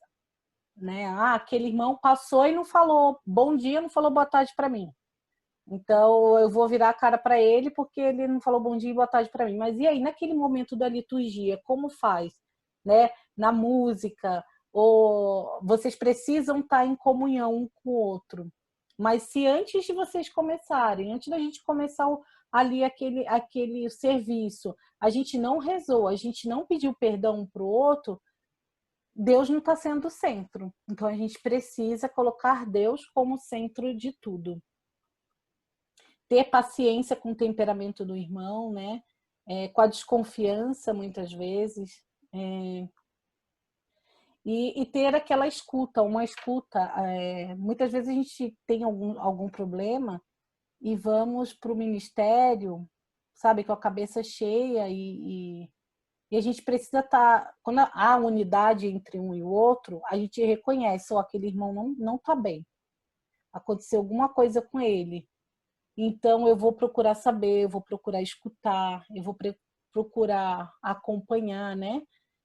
né? Aquele irmão passou e não falou bom dia, não falou boa tarde para mim. Então, eu vou virar a cara para ele porque ele não falou bom dia e boa tarde para mim. Mas e aí, naquele momento da liturgia, como faz? Né? Na música, ou vocês precisam estar em comunhão um com o outro. Mas se antes de vocês começarem, antes da gente começar ali aquele serviço, a gente não rezou, a gente não pediu perdão um para o outro, Deus não está sendo o centro. Então, a gente precisa colocar Deus como centro de tudo. Ter paciência com o temperamento do irmão, né? Com a desconfiança, muitas vezes. E ter aquela escuta, uma escuta. Muitas vezes a gente tem algum problema e vamos para o ministério, sabe, com a cabeça cheia e a gente precisa estar... Quando há unidade entre um e o outro, a gente reconhece, aquele irmão não está bem. Aconteceu alguma coisa com ele. Então, eu vou procurar saber, eu vou procurar escutar, eu vou procurar acompanhar, né?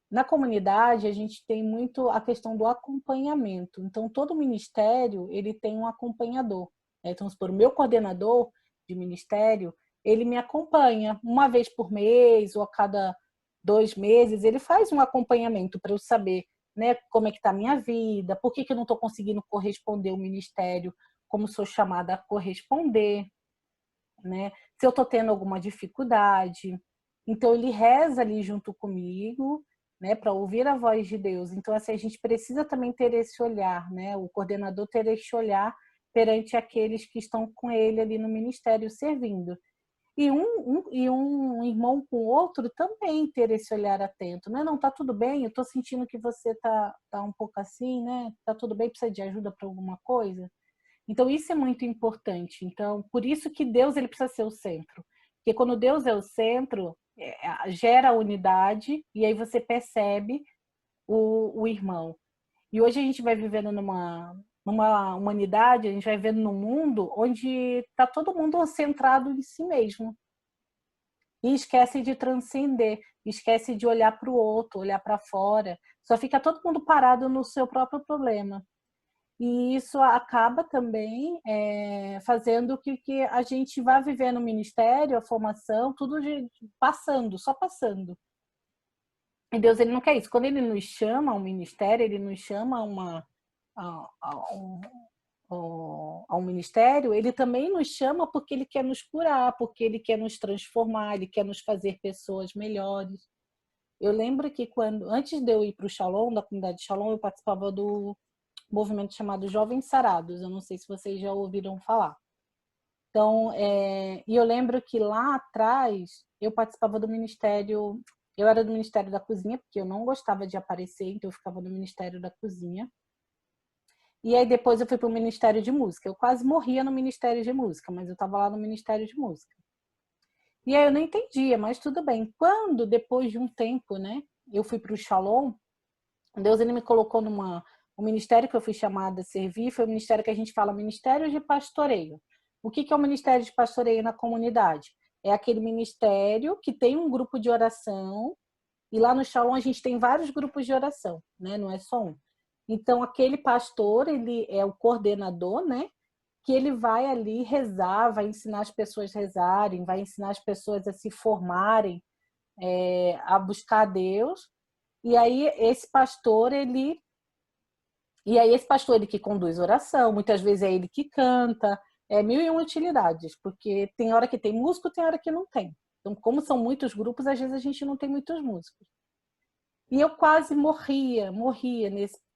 Na comunidade, a gente tem muito a questão do acompanhamento. Então, todo ministério, ele tem um acompanhador. Então, o meu coordenador de ministério, ele me acompanha uma vez por mês ou a cada 2 meses, ele faz um acompanhamento para eu saber, né, como é que está a minha vida, por que eu não estou conseguindo corresponder ao ministério como sou chamada a corresponder, né? Se eu estou tendo alguma dificuldade. Então, ele reza ali junto comigo, né, para ouvir a voz de Deus. Então, assim, a gente precisa também ter esse olhar, né? O coordenador ter esse olhar perante aqueles que estão com ele ali no ministério servindo. e um irmão com o outro também ter esse olhar atento, né? Não, tá tudo bem, eu tô sentindo que você tá um pouco assim, né? Tá tudo bem, precisa de ajuda para alguma coisa? Então, isso é muito importante. Então, por isso que Deus ele precisa ser o centro. Porque quando Deus é o centro, gera a unidade e aí você percebe o irmão. E hoje a gente vai vivendo numa humanidade, a gente vai vivendo num mundo onde está todo mundo centrado em si mesmo. E esquece de transcender, esquece de olhar para o outro, olhar para fora. Só fica todo mundo parado no seu próprio problema. E isso acaba também fazendo que a gente vá viver no ministério, a formação, tudo passando, só passando. E Deus ele não quer isso. Quando ele nos chama ao ministério, ele nos chama a um ministério, ele também nos chama porque ele quer nos curar, porque ele quer nos transformar, ele quer nos fazer pessoas melhores. Eu lembro que antes de eu ir para o Shalom, da comunidade Shalom, eu participava do movimento chamado Jovens Sarados. Eu não sei se vocês já ouviram falar. Então, e eu lembro que lá atrás eu participava do ministério. Eu era do Ministério da Cozinha, porque eu não gostava de aparecer, então eu ficava no Ministério da Cozinha. E aí depois eu fui para o Ministério de Música. Eu quase morria no Ministério de Música, mas eu estava lá no Ministério de Música. E aí eu não entendia, mas tudo bem. Quando, depois de um tempo, né, eu fui para o Shalom, Deus ele me colocou o ministério que eu fui chamada a servir, foi o ministério que a gente fala Ministério de Pastoreio. O que é o Ministério de Pastoreio na comunidade? É aquele ministério que tem um grupo de oração, e lá no Shalom a gente tem vários grupos de oração, né? Não é só um. Então, aquele pastor, ele é o coordenador, né? Que ele vai ali rezar, vai ensinar as pessoas a rezarem, vai ensinar as pessoas a se formarem, a buscar a Deus. E aí, esse pastor, ele que conduz oração, muitas vezes é ele que canta, mil e uma utilidades, porque tem hora que tem músico, tem hora que não tem. Então, como são muitos grupos, às vezes a gente não tem muitos músicos. E eu quase morria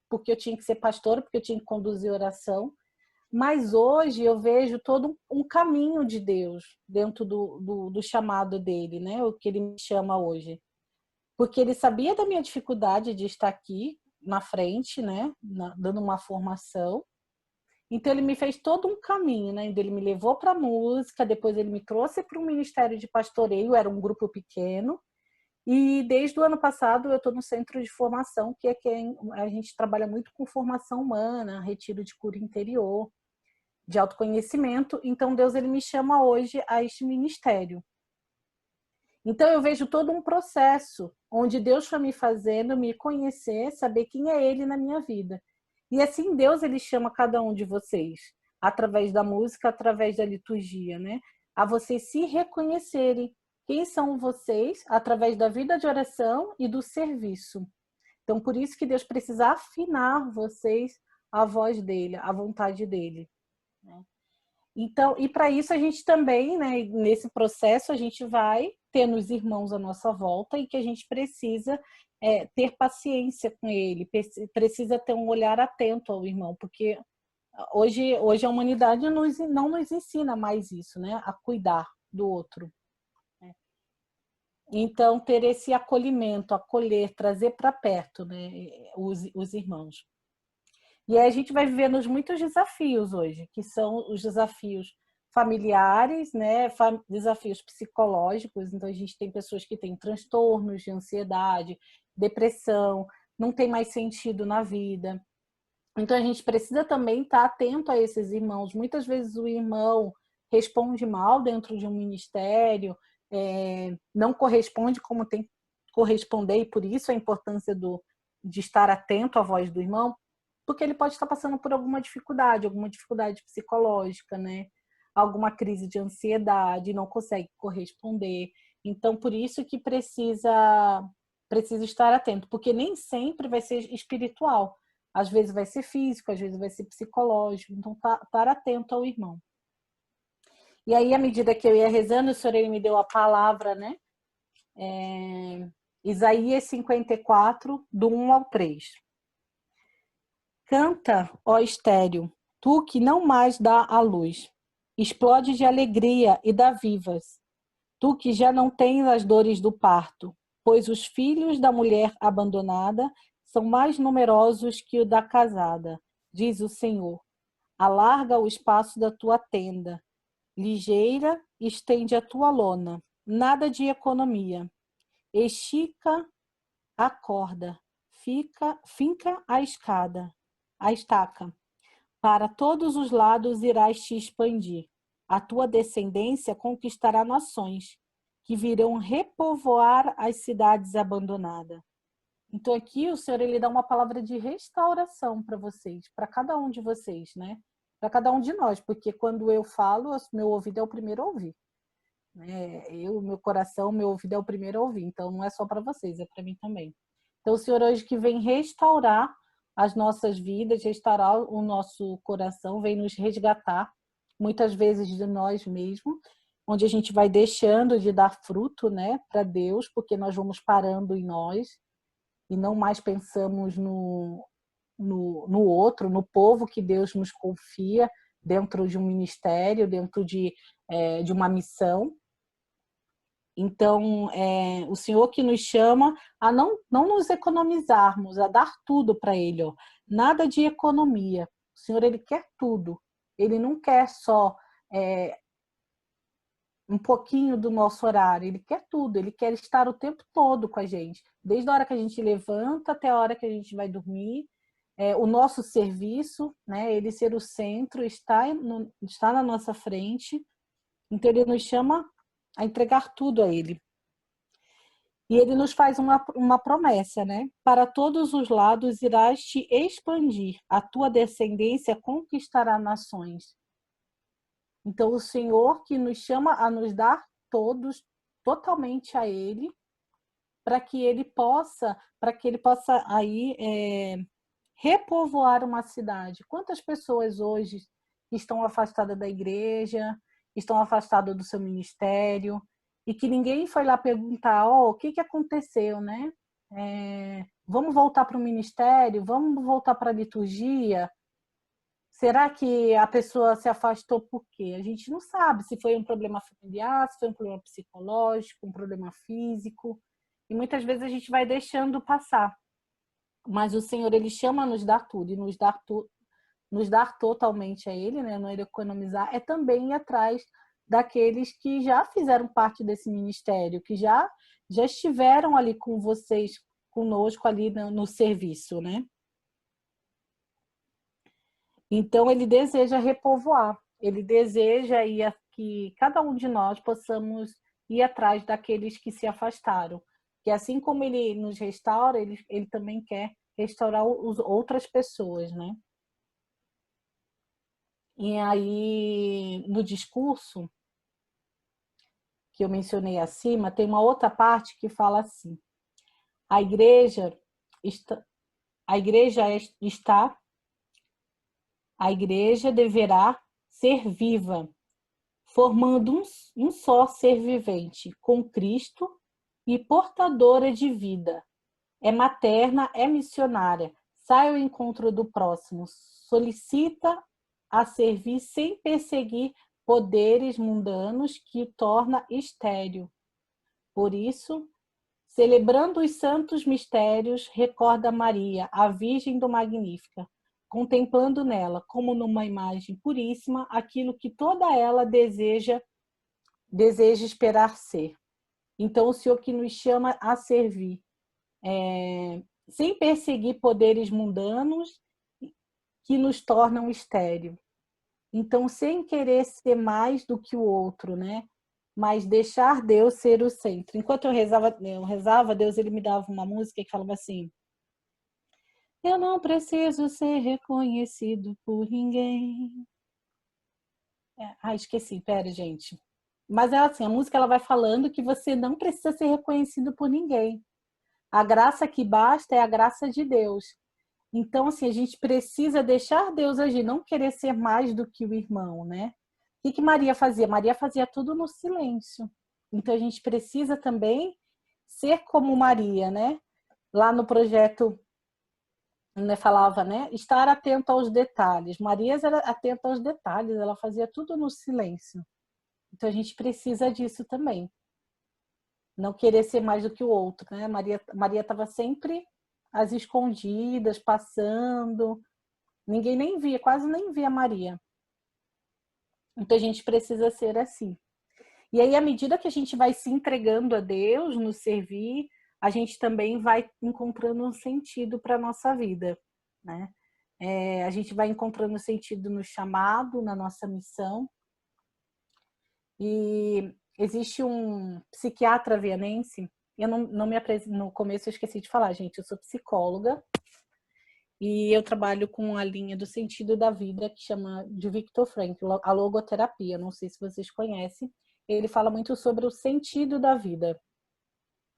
porque eu tinha que ser pastora, porque eu tinha que conduzir oração. Mas hoje eu vejo todo um caminho de Deus dentro do chamado dele, né? O que ele me chama hoje. Porque ele sabia da minha dificuldade de estar aqui na frente, né? Dando uma formação. Então ele me fez todo um caminho, né? Ele me levou para a música, depois ele me trouxe para o Ministério de Pastoreio, era um grupo pequeno. E desde o ano passado eu estou no centro de formação, que é quem a gente trabalha muito com formação humana, retiro de cura interior, de autoconhecimento. Então Deus ele me chama hoje a este ministério. Então eu vejo todo um processo onde Deus foi me fazendo me conhecer, saber quem é Ele na minha vida. E assim Deus ele chama cada um de vocês, através da música, através da liturgia, né? A vocês se reconhecerem quem são vocês através da vida de oração e do serviço. Então por isso que Deus precisa afinar vocês a voz dele, a vontade dele. Então, e para isso a gente também, né, nesse processo, a gente vai tendo os irmãos à nossa volta e que a gente precisa ter paciência com ele, precisa ter um olhar atento ao irmão, porque hoje a humanidade não nos ensina mais isso, né, a cuidar do outro. Então, ter esse acolhimento, acolher, trazer para perto, né, os irmãos. E aí a gente vai vivendo muitos desafios hoje, que são os desafios familiares, né? Desafios psicológicos. Então a gente tem pessoas que têm transtornos de ansiedade, depressão, não tem mais sentido na vida. Então a gente precisa também estar atento a esses irmãos. Muitas vezes o irmão responde mal dentro de um ministério, não corresponde como tem que corresponder, e por isso a importância de estar atento à voz do irmão, porque ele pode estar passando por alguma dificuldade psicológica, né? Alguma crise de ansiedade, não consegue corresponder. Então, por isso que precisa estar atento, porque nem sempre vai ser espiritual. Às vezes vai ser físico, às vezes vai ser psicológico. Então, estar atento ao irmão. E aí, à medida que eu ia rezando, o Senhor ele me deu a palavra, né? Isaías 54, do 1 ao 3. Canta, ó estéril, tu que não mais dá a luz. Explode de alegria e dá vivas. Tu que já não tens as dores do parto, pois os filhos da mulher abandonada são mais numerosos que o da casada, diz o Senhor. Alarga o espaço da tua tenda, ligeira, estende a tua lona. Nada de economia. Estica a corda, finca a estaca. Para todos os lados irás te expandir. A tua descendência conquistará nações, que virão repovoar as cidades abandonadas. Então aqui o Senhor ele dá uma palavra de restauração para vocês, para cada um de vocês, né? Para cada um de nós, porque quando eu falo, meu ouvido é o primeiro a ouvir. Meu coração, meu ouvido é o primeiro a ouvir. Então não é só para vocês, é para mim também. Então o Senhor hoje que vem restaurar as nossas vidas, restaurar o nosso coração, vem nos resgatar, muitas vezes de nós mesmos, onde a gente vai deixando de dar fruto, né, para Deus, porque nós vamos parando em nós e não mais pensamos no outro, no povo que Deus nos confia dentro de um ministério, dentro de uma missão. Então, o Senhor que nos chama a não nos economizarmos, a dar tudo para Ele. Ó. Nada de economia. O Senhor, Ele quer tudo. Ele não quer só um pouquinho do nosso horário. Ele quer tudo. Ele quer estar o tempo todo com a gente. Desde a hora que a gente levanta até a hora que a gente vai dormir. O nosso serviço, né? Ele ser o centro, está na nossa frente. Então, Ele nos chama a entregar tudo a Ele. E Ele nos faz uma promessa, né? Para todos os lados irás te expandir, a tua descendência conquistará nações. Então, o Senhor que nos chama a nos dar todos totalmente a Ele, para que Ele possa aí repovoar uma cidade. Quantas pessoas hoje estão afastadas da igreja, estão afastados do seu ministério, e que ninguém foi lá perguntar, o que aconteceu, né? Vamos voltar para o ministério? Vamos voltar para a liturgia? Será que a pessoa se afastou por quê? A gente não sabe se foi um problema familiar, se foi um problema psicológico, um problema físico, e muitas vezes a gente vai deixando passar. Mas o Senhor, Ele chama a nos dar tudo, e nos dar totalmente a Ele, né? Não é economizar, é também ir atrás daqueles que já fizeram parte desse ministério, que já estiveram ali com vocês, conosco ali no serviço, né? Então, Ele deseja repovoar, Ele deseja que cada um de nós possamos ir atrás daqueles que se afastaram. Que assim como Ele nos restaura, Ele também quer restaurar outras pessoas, né? E aí, no discurso que eu mencionei acima, tem uma outra parte que fala assim: a igreja deverá ser viva, formando um só ser vivente, com Cristo e portadora de vida. É materna, é missionária, sai ao encontro do próximo, solicita a servir sem perseguir poderes mundanos que o torna estéril. Por isso, celebrando os santos mistérios, recorda Maria, a Virgem do Magnífica, contemplando nela, como numa imagem puríssima, aquilo que toda ela deseja esperar ser. Então, o Senhor que nos chama a servir, sem perseguir poderes mundanos que nos tornam estéril. Então, sem querer ser mais do que o outro, né? Mas deixar Deus ser o centro. Enquanto eu rezava, Deus ele me dava uma música que falava assim: eu não preciso ser reconhecido por ninguém. Esqueci, pera, gente. Mas é assim, a música ela vai falando que você não precisa ser reconhecido por ninguém. A graça que basta é a graça de Deus. Então, assim, a gente precisa deixar Deus agir, não querer ser mais do que o irmão, né? O que Maria fazia? Maria fazia tudo no silêncio. Então, a gente precisa também ser como Maria, né? Lá no projeto, né, falava, né? Estar atento aos detalhes. Maria era atenta aos detalhes, ela fazia tudo no silêncio. Então, a gente precisa disso também. não querer ser mais do que o outro, né? Maria estava sempre às escondidas, passando, ninguém nem via, quase nem via Maria. Então a gente precisa ser assim. E aí, à medida que a gente vai se entregando a Deus, nos servir, a gente também vai encontrando um sentido para a nossa vida, né? A gente vai encontrando sentido no chamado, na nossa missão. E existe um psiquiatra vianense, eu não me apresento, no começo eu esqueci de falar, gente, eu sou psicóloga e eu trabalho com a linha do sentido da vida, que chama de Viktor Frankl, a logoterapia, não sei se vocês conhecem. Ele fala muito sobre o sentido da vida.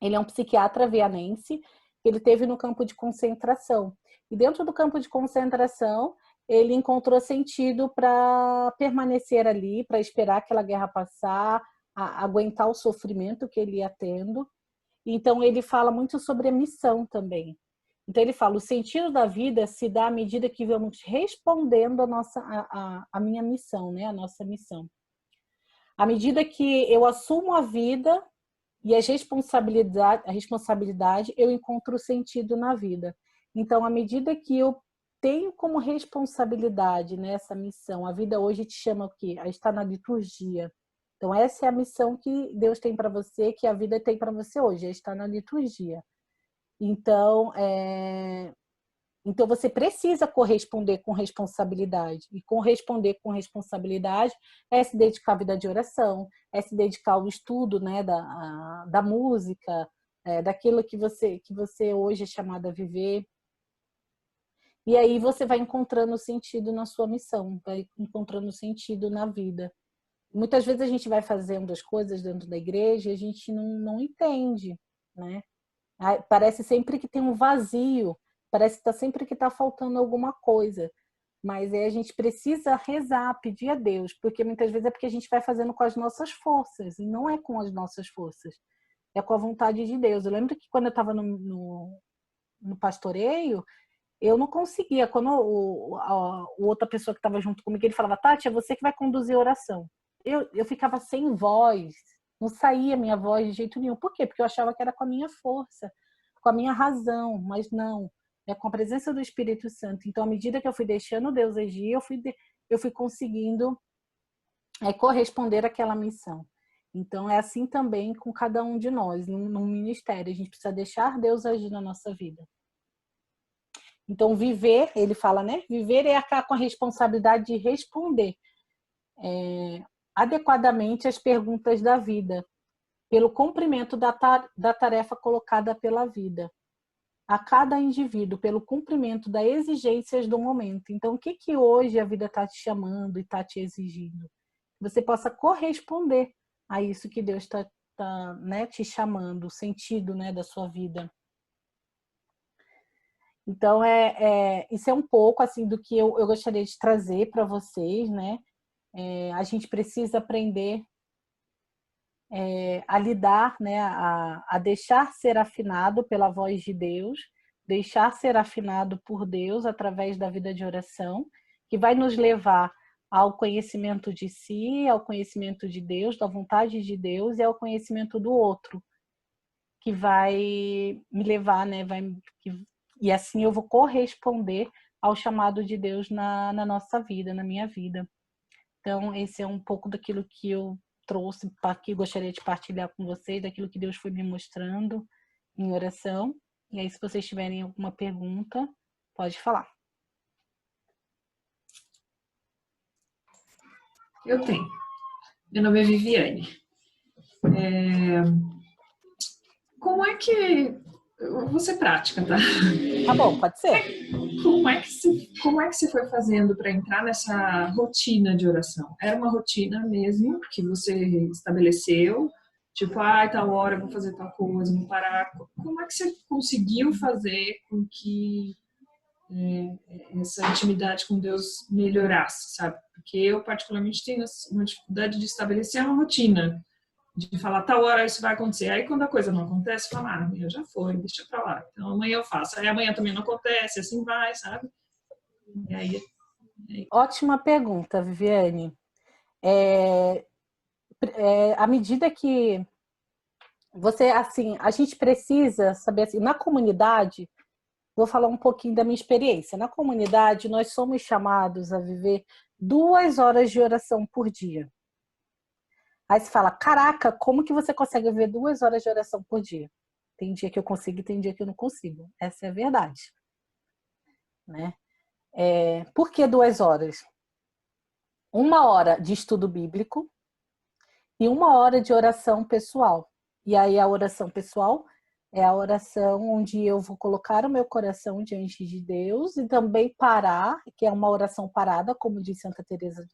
Ele é um psiquiatra vianense, ele teve no campo de concentração. E dentro do campo de concentração, ele encontrou sentido para permanecer ali, para esperar aquela guerra passar, aguentar o sofrimento que ele ia tendo. Então, ele fala muito sobre a missão também. Então, ele fala, o sentido da vida se dá à medida que vamos respondendo a minha missão, né? A nossa missão. À medida que eu assumo a vida e a responsabilidade, eu encontro sentido na vida. Então, à medida que eu tenho como responsabilidade nessa missão, a vida hoje te chama o quê? A estar na liturgia. Então, essa é a missão que Deus tem para você, que a vida tem para você hoje, é estar na liturgia. Então, você precisa corresponder com responsabilidade. E corresponder com responsabilidade é se dedicar à vida de oração, é se dedicar ao estudo, né, da música, daquilo que você hoje é chamado a viver. E aí você vai encontrando sentido na sua missão, vai encontrando sentido na vida. Muitas vezes a gente vai fazendo as coisas dentro da igreja e a gente não entende, né? Parece sempre que tem um vazio, parece que sempre que está faltando alguma coisa. Mas aí a gente precisa rezar, pedir a Deus, porque muitas vezes é porque a gente vai fazendo com as nossas forças, e não é com as nossas forças, é com a vontade de Deus. Eu lembro que quando eu estava no pastoreio, eu não conseguia. Quando a outra pessoa que estava junto comigo, ele falava, Tati, é você que vai conduzir a oração. Eu ficava sem voz, não saía minha voz de jeito nenhum. Por quê? Porque eu achava que era com a minha força, com a minha razão, mas não. É com a presença do Espírito Santo. Então, à medida que eu fui deixando Deus agir, eu fui conseguindo corresponder àquela missão. Então, é assim também com cada um de nós, no ministério. A gente precisa deixar Deus agir na nossa vida. Então, viver, ele fala, né? Viver é arcar com a responsabilidade de responder adequadamente às perguntas da vida, pelo cumprimento da tarefa colocada pela vida, a cada indivíduo, pelo cumprimento das exigências do momento. Então, o que hoje a vida está te chamando e está te exigindo? Você possa corresponder a isso que Deus está né, te chamando, o sentido, né, da sua vida. Então, isso é um pouco assim do que eu gostaria de trazer para vocês, né? A gente precisa aprender a lidar, né? A deixar ser afinado pela voz de Deus, deixar ser afinado por Deus através da vida de oração, que vai nos levar ao conhecimento de si, ao conhecimento de Deus, da vontade de Deus e ao conhecimento do outro, que vai me levar, né? E assim eu vou corresponder ao chamado de Deus na nossa vida, na minha vida. Então, esse é um pouco daquilo que eu trouxe, que eu gostaria de partilhar com vocês, daquilo que Deus foi me mostrando em oração. E aí, se vocês tiverem alguma pergunta, pode falar. Eu tenho. Meu nome é Viviane. Como é que... Eu vou ser prática, tá? Tá bom, pode ser. Como é que você foi fazendo para entrar nessa rotina de oração? Era uma rotina mesmo que você estabeleceu? Tipo, tal hora eu vou fazer tal coisa, vou parar. Como é que você conseguiu fazer com que essa intimidade com Deus melhorasse, sabe? Porque eu, particularmente, tenho uma dificuldade de estabelecer uma rotina. De falar, tal hora isso vai acontecer. Aí, quando a coisa não acontece, fala, amanhã já foi, deixa pra lá. Então, amanhã eu faço. Aí, amanhã também não acontece, assim vai, sabe? E aí... Ótima pergunta, Viviane. À medida que Você, assim, a gente precisa saber, assim, na comunidade, vou falar um pouquinho da minha experiência. Na comunidade, nós somos chamados a viver 2 horas de oração por dia. Aí você fala, caraca, como que você consegue viver 2 horas de oração por dia? Tem dia que eu consigo e tem dia que eu não consigo. Essa é a verdade. Né? Por que 2 horas? 1 hora de estudo bíblico e 1 hora de oração pessoal. E aí a oração pessoal é a oração onde eu vou colocar o meu coração diante de Deus e também parar, que é uma oração parada, como diz Santa Teresa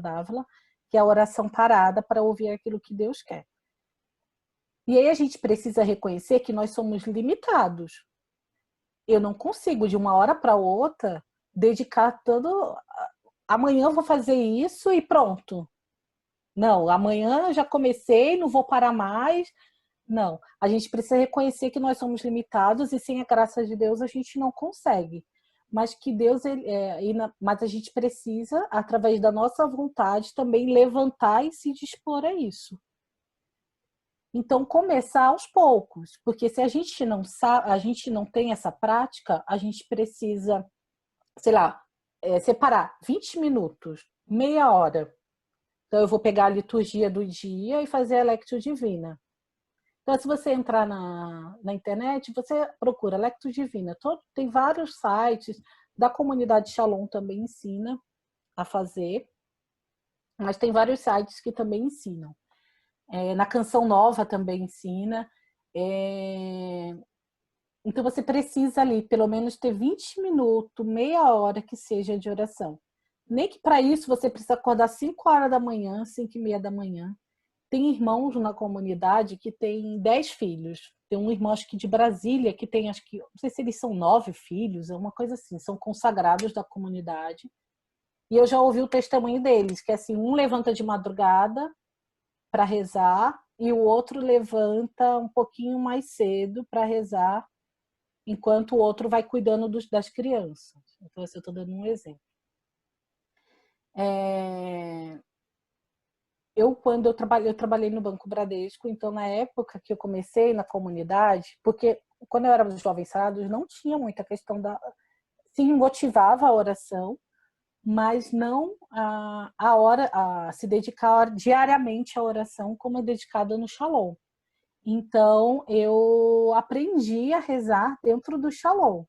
d'Ávila, que é a oração parada para ouvir aquilo que Deus quer. E aí a gente precisa reconhecer que nós somos limitados. Eu não consigo, de uma hora para outra, dedicar todo... Amanhã eu vou fazer isso e pronto. Não, amanhã eu já comecei, não vou parar mais. Não, a gente precisa reconhecer que nós somos limitados e sem a graça de Deus a gente não consegue. Mas que Deus, mas a gente precisa, através da nossa vontade, também levantar e se dispor a isso. Então, começar aos poucos, porque se a gente não sabe, a gente não tem essa prática, a gente precisa, sei lá, separar 20 minutos, meia hora. Então, eu vou pegar a liturgia do dia e fazer a Lectio Divina. Então, se você entrar na internet, você procura Lectio Divina. Tem vários sites, da comunidade Shalom também ensina a fazer, mas tem vários sites que também ensinam. Na Canção Nova também ensina. Então, você precisa ali, pelo menos, ter 20 minutos, meia hora que seja de oração. Nem que para isso você precisa acordar 5 horas da manhã, 5h30 da manhã. Tem irmãos na comunidade que tem 10 filhos. Tem um irmão, acho que de Brasília, que tem, acho que, não sei se eles são 9 filhos, é uma coisa assim, são consagrados da comunidade. E eu já ouvi o testemunho deles, que é assim, um levanta de madrugada para rezar e o outro levanta um pouquinho mais cedo para rezar, enquanto o outro vai cuidando das crianças. Então, assim, eu estou dando um exemplo. Quando eu trabalhei no Banco Bradesco, então na época que eu comecei na comunidade, porque quando eu era dos Jovens Sarados, não tinha muita questão sim, motivava a oração, mas não a se dedicar diariamente à oração como é dedicada no Shalom. Então, eu aprendi a rezar dentro do Shalom.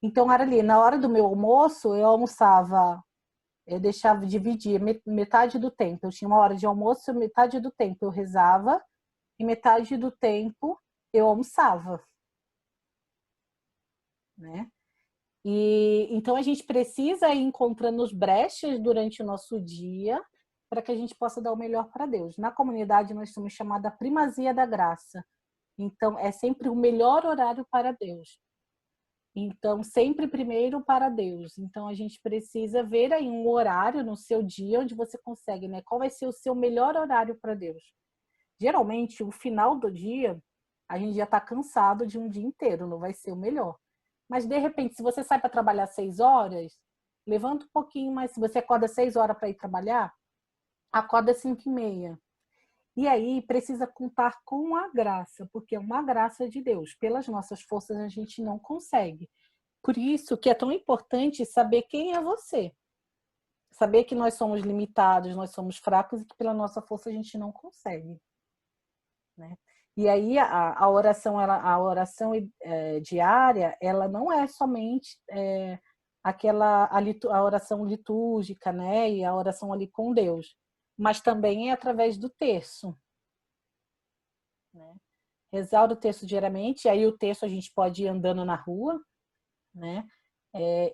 Então, era ali, na hora do meu almoço, eu almoçava, eu deixava dividir metade do tempo. Eu tinha uma hora de almoço, metade do tempo eu rezava e metade do tempo eu almoçava. Né? E então a gente precisa ir encontrando os brechas durante o nosso dia para que a gente possa dar o melhor para Deus. Na comunidade nós somos chamada primazia da graça. Então é sempre o melhor horário para Deus. Então sempre primeiro para Deus. Então a gente precisa ver aí um horário no seu dia onde você consegue, né? Qual vai ser o seu melhor horário para Deus? Geralmente o final do dia a gente já está cansado de um dia inteiro, não vai ser o melhor. Mas, de repente, se você sai para trabalhar 6 horas, levanta um pouquinho mais. Se você acorda 6 horas para ir trabalhar, acorda 5h30. E aí, precisa contar com a graça, porque é uma graça de Deus. Pelas nossas forças, a gente não consegue. Por isso que é tão importante saber quem é você. Saber que nós somos limitados, nós somos fracos e que pela nossa força a gente não consegue. Né? E aí a oração diária, ela não é somente a oração litúrgica, né? E a oração ali com Deus, mas também é através do terço. Né? Rezar o terço diariamente, e aí o terço a gente pode ir andando na rua, né?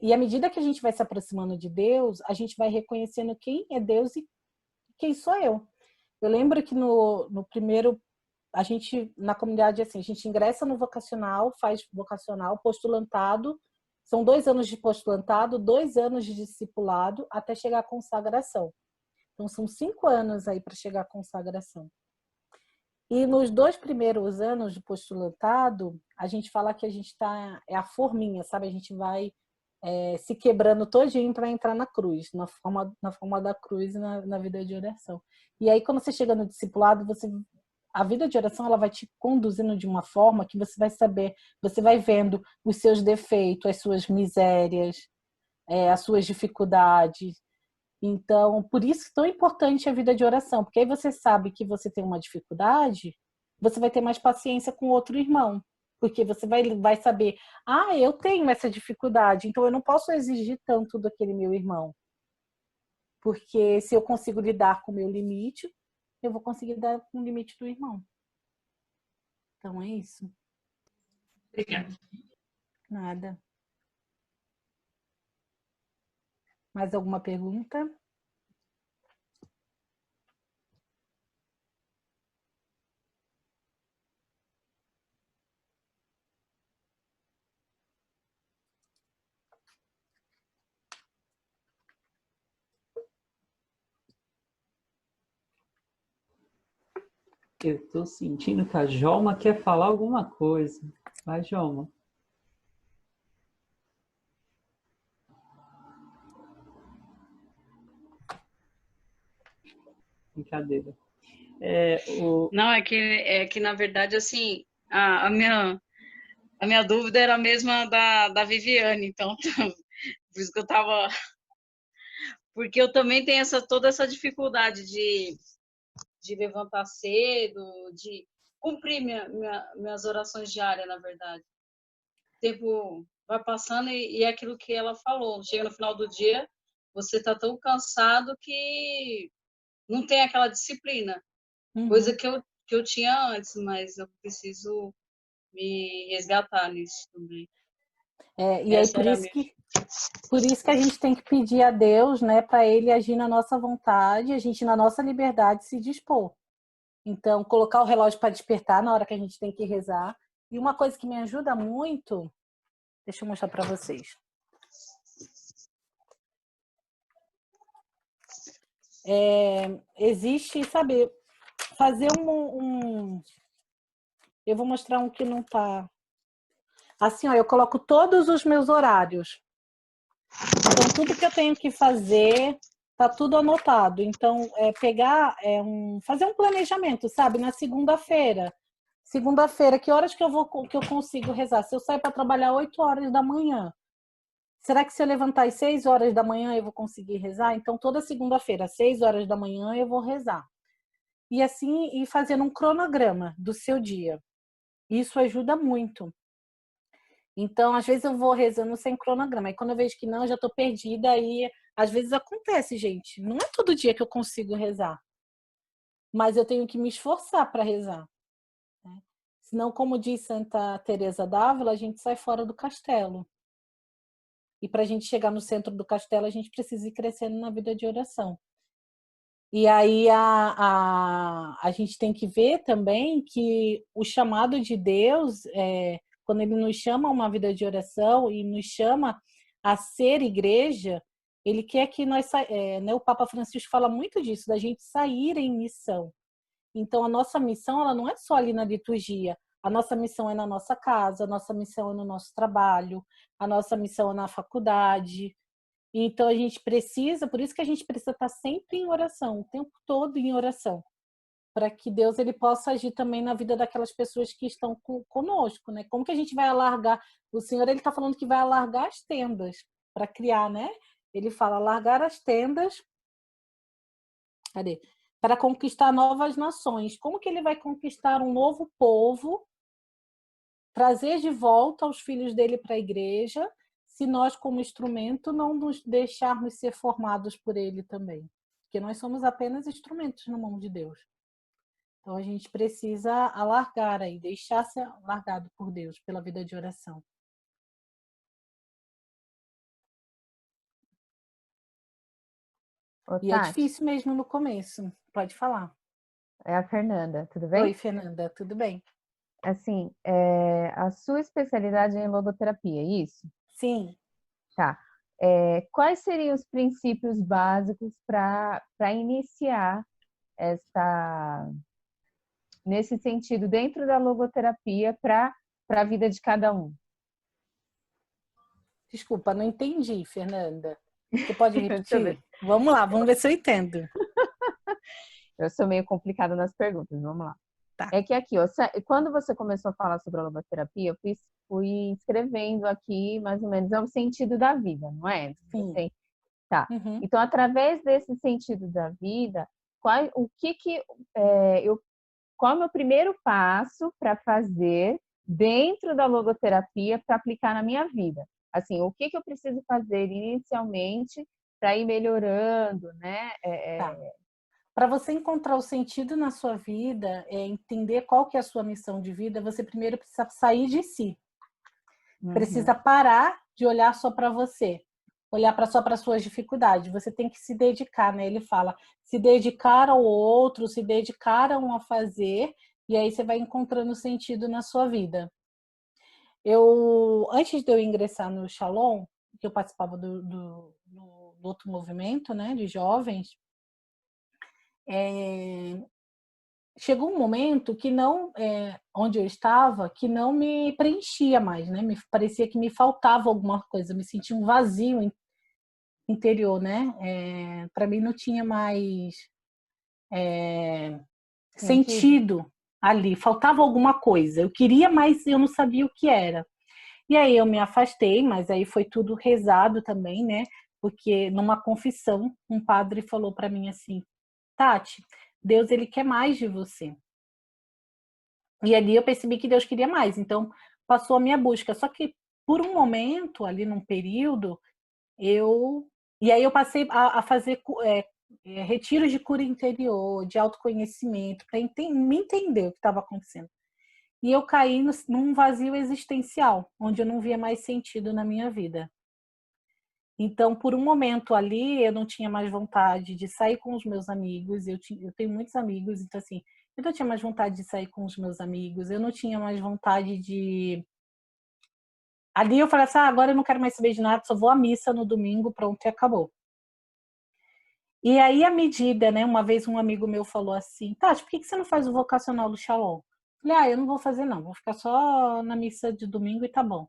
E à medida que a gente vai se aproximando de Deus, a gente vai reconhecendo quem é Deus e quem sou eu. Eu lembro que no primeiro a gente, na comunidade, assim, a gente ingressa no vocacional, faz vocacional, postulantado, são 2 anos de postulantado, 2 anos de discipulado, até chegar à consagração. Então, são 5 anos aí para chegar à consagração. E nos 2 primeiros anos de postulantado, a gente fala que a gente é a forminha, sabe? A gente vai se quebrando todinho para entrar na cruz, na forma da cruz na vida de oração. E aí, quando você chega no discipulado, você a vida de oração ela vai te conduzindo de uma forma que você vai saber, você vai vendo os seus defeitos, as suas misérias, as suas dificuldades. Então, por isso é tão importante a vida de oração, porque aí você sabe que você tem uma dificuldade, você vai ter mais paciência com outro irmão, porque você vai saber, eu tenho essa dificuldade, então eu não posso exigir tanto daquele meu irmão, porque se eu consigo lidar com o meu limite, eu vou conseguir dar com o limite do irmão. Então é isso. Obrigada. Nada. Mais alguma pergunta? Eu estou sentindo que a Joma quer falar alguma coisa. Vai, Joma. Brincadeira. Não, é que, na verdade, assim, a minha dúvida era a mesma da Viviane, então, por isso que eu tava... Porque eu também tenho toda essa dificuldade de levantar cedo, de cumprir minhas orações diárias, na verdade. O tempo vai passando e é aquilo que ela falou. Chega no final do dia, você está tão cansado que não tem aquela disciplina. Coisa que eu tinha antes, mas eu preciso me resgatar nisso também. E aí por isso que a gente tem que pedir a Deus, né, para Ele agir na nossa vontade, a gente na nossa liberdade se dispor. Então, colocar o relógio para despertar na hora que a gente tem que rezar. E uma coisa que me ajuda muito, deixa eu mostrar para vocês. Existe, sabe, fazer eu vou mostrar um que não tá. Assim, ó, eu coloco todos os meus horários. Então, tudo que eu tenho que fazer, tá tudo anotado. Então, fazer um planejamento, sabe? Na segunda-feira. Segunda-feira, que horas que eu consigo rezar? Se eu sair para trabalhar 8 horas da manhã, será que se eu levantar às 6 horas da manhã eu vou conseguir rezar? Então, toda segunda-feira, às 6 horas da manhã, eu vou rezar. E assim, ir fazendo um cronograma do seu dia. Isso ajuda muito. Então, às vezes eu vou rezando sem cronograma. Aí quando eu vejo que não, eu já estou perdida. Aí, às vezes acontece, gente. Não é todo dia que eu consigo rezar. Mas eu tenho que me esforçar para rezar. Né? Senão, como diz Santa Teresa d'Ávila, a gente sai fora do castelo. E para a gente chegar no centro do castelo, a gente precisa ir crescendo na vida de oração. E aí a gente tem que ver também que o chamado de Deus, quando Ele nos chama a uma vida de oração e nos chama a ser igreja, Ele quer que nós... o Papa Francisco fala muito disso, da gente sair em missão. Então, a nossa missão ela não é só ali na liturgia. A nossa missão é na nossa casa, a nossa missão é no nosso trabalho, a nossa missão é na faculdade. Então, a gente precisa, por isso que a gente precisa estar sempre em oração, o tempo todo em oração, para que Deus ele possa agir também na vida daquelas pessoas que estão conosco, né? Como que a gente vai alargar? O Senhor ele está falando que vai alargar as tendas para criar, né? Ele fala alargar as tendas, para conquistar novas nações. Como que ele vai conquistar um novo povo, trazer de volta os filhos dele para a igreja, se nós, como instrumento, não nos deixarmos ser formados por ele também? Porque nós somos apenas instrumentos na mão de Deus. Então, a gente precisa alargar aí, deixar ser alargado por Deus, pela vida de oração. E é difícil mesmo no começo. Pode falar. É a Fernanda, tudo bem? Oi, Fernanda, tudo bem? Assim, a sua especialidade é em logoterapia, é isso? Sim. Tá. Quais seriam os princípios básicos para iniciar nesse sentido, dentro da logoterapia, para a vida de cada um? Desculpa, não entendi, Fernanda. Você pode repetir? Vamos lá, vamos ver se eu entendo. Eu sou meio complicada nas perguntas, vamos lá. Tá. É que aqui, ó, quando você começou a falar sobre a logoterapia, eu fui escrevendo aqui mais ou menos é o sentido da vida, não é? Sim. Tá. Uhum. Então, através desse sentido da vida, qual é o meu primeiro passo para fazer dentro da logoterapia para aplicar na minha vida? Assim, o que eu preciso fazer inicialmente para ir melhorando, né? Tá. Para você encontrar o sentido na sua vida, entender qual que é a sua missão de vida, você primeiro precisa sair de si. Precisa parar de olhar só para você, olhar só para suas dificuldades. Você tem que se dedicar, né? Ele fala, se dedicar ao outro, se dedicar a um a fazer, e aí você vai encontrando sentido na sua vida. Antes de eu ingressar no Shalom, que eu participava do outro movimento, né, de jovens, chegou um momento que não, onde eu estava, que não me preenchia mais, né? Me parecia que me faltava alguma coisa, me sentia um vazio interior, né? Para mim não tinha mais sentido ali, faltava alguma coisa. Eu queria, mas eu não sabia o que era. E aí eu me afastei, mas aí foi tudo rezado também, né? Porque numa confissão, um padre falou para mim assim, Tati, Deus ele quer mais de você. E ali eu percebi que Deus queria mais, então passou a minha busca. Só que por um momento, ali num período, e aí eu passei a fazer retiros de cura interior, de autoconhecimento, para me entender o que estava acontecendo. E eu caí num vazio existencial, onde eu não via mais sentido na minha vida. Então, por um momento ali, eu não tinha mais vontade de sair com os meus amigos. Eu tenho muitos amigos, então assim, eu não tinha mais vontade de sair com os meus amigos. Eu não tinha mais vontade de... Ali eu falei assim, agora eu não quero mais saber de nada, só vou à missa no domingo, pronto, e acabou. E aí, à medida, né, uma vez um amigo meu falou assim, Tati, por que você não faz o vocacional do Shalom? Eu falei, eu não vou fazer não, vou ficar só na missa de domingo e tá bom.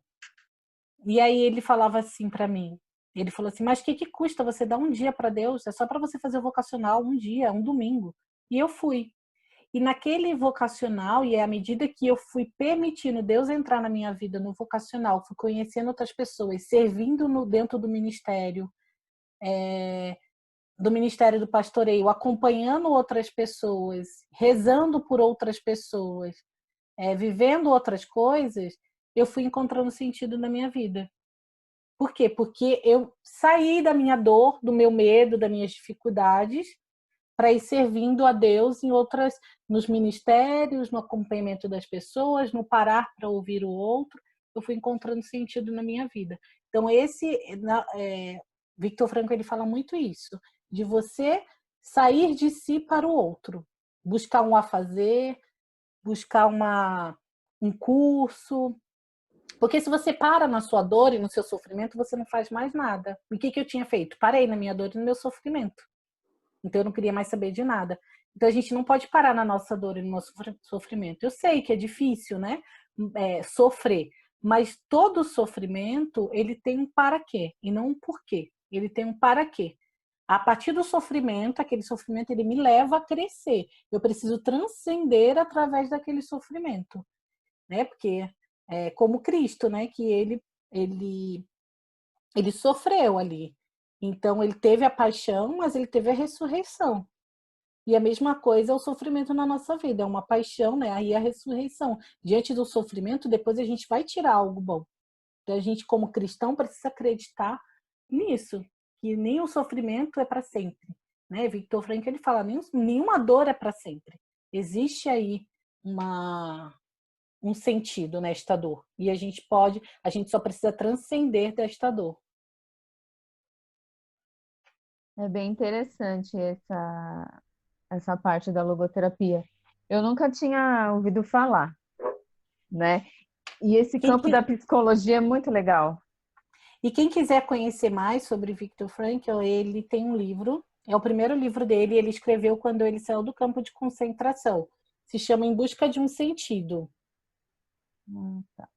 E aí ele falava assim para mim, ele falou assim, mas o que custa você dar um dia para Deus? É só para você fazer o vocacional um dia, um domingo. E eu fui. E naquele vocacional, e à medida que eu fui permitindo Deus entrar na minha vida no vocacional, fui conhecendo outras pessoas, servindo dentro do ministério do pastoreio, acompanhando outras pessoas, rezando por outras pessoas, vivendo outras coisas, eu fui encontrando sentido na minha vida. Por quê? Porque eu saí da minha dor, do meu medo, das minhas dificuldades, para ir servindo a Deus nos ministérios, no acompanhamento das pessoas, no parar para ouvir o outro. Eu fui encontrando sentido na minha vida. Então, Victor Frankl, ele fala muito isso, de você sair de si para o outro, buscar um afazer, buscar um curso. Porque se você para na sua dor e no seu sofrimento, você não faz mais nada. E o que eu tinha feito? Parei na minha dor e no meu sofrimento. Então eu não queria mais saber de nada. Então a gente não pode parar na nossa dor e no nosso sofrimento. Eu sei que é difícil, né? Sofrer. Mas todo sofrimento, ele tem um para quê e não um porquê. Ele tem um para quê. A partir do sofrimento, aquele sofrimento, ele me leva a crescer. Eu preciso transcender através daquele sofrimento. Né? Porque como Cristo, né? Que ele sofreu ali. Então, ele teve a paixão, mas ele teve a ressurreição. E a mesma coisa é o sofrimento na nossa vida. É uma paixão, né? Aí a ressurreição. Diante do sofrimento, depois a gente vai tirar algo bom. Então, a gente, como cristão, precisa acreditar nisso. Que nem o sofrimento é para sempre. Né? Victor Frankl, ele fala, nenhuma dor é para sempre. Existe aí um sentido nesta dor. E a gente só precisa transcender desta dor. É bem interessante essa parte da logoterapia. Eu nunca tinha ouvido falar, né? E esse campo da psicologia é muito legal. E quem quiser conhecer mais sobre Viktor Frankl, ele tem um livro, é o primeiro livro dele, ele escreveu quando ele saiu do campo de concentração. Se chama Em Busca de um Sentido. Tá.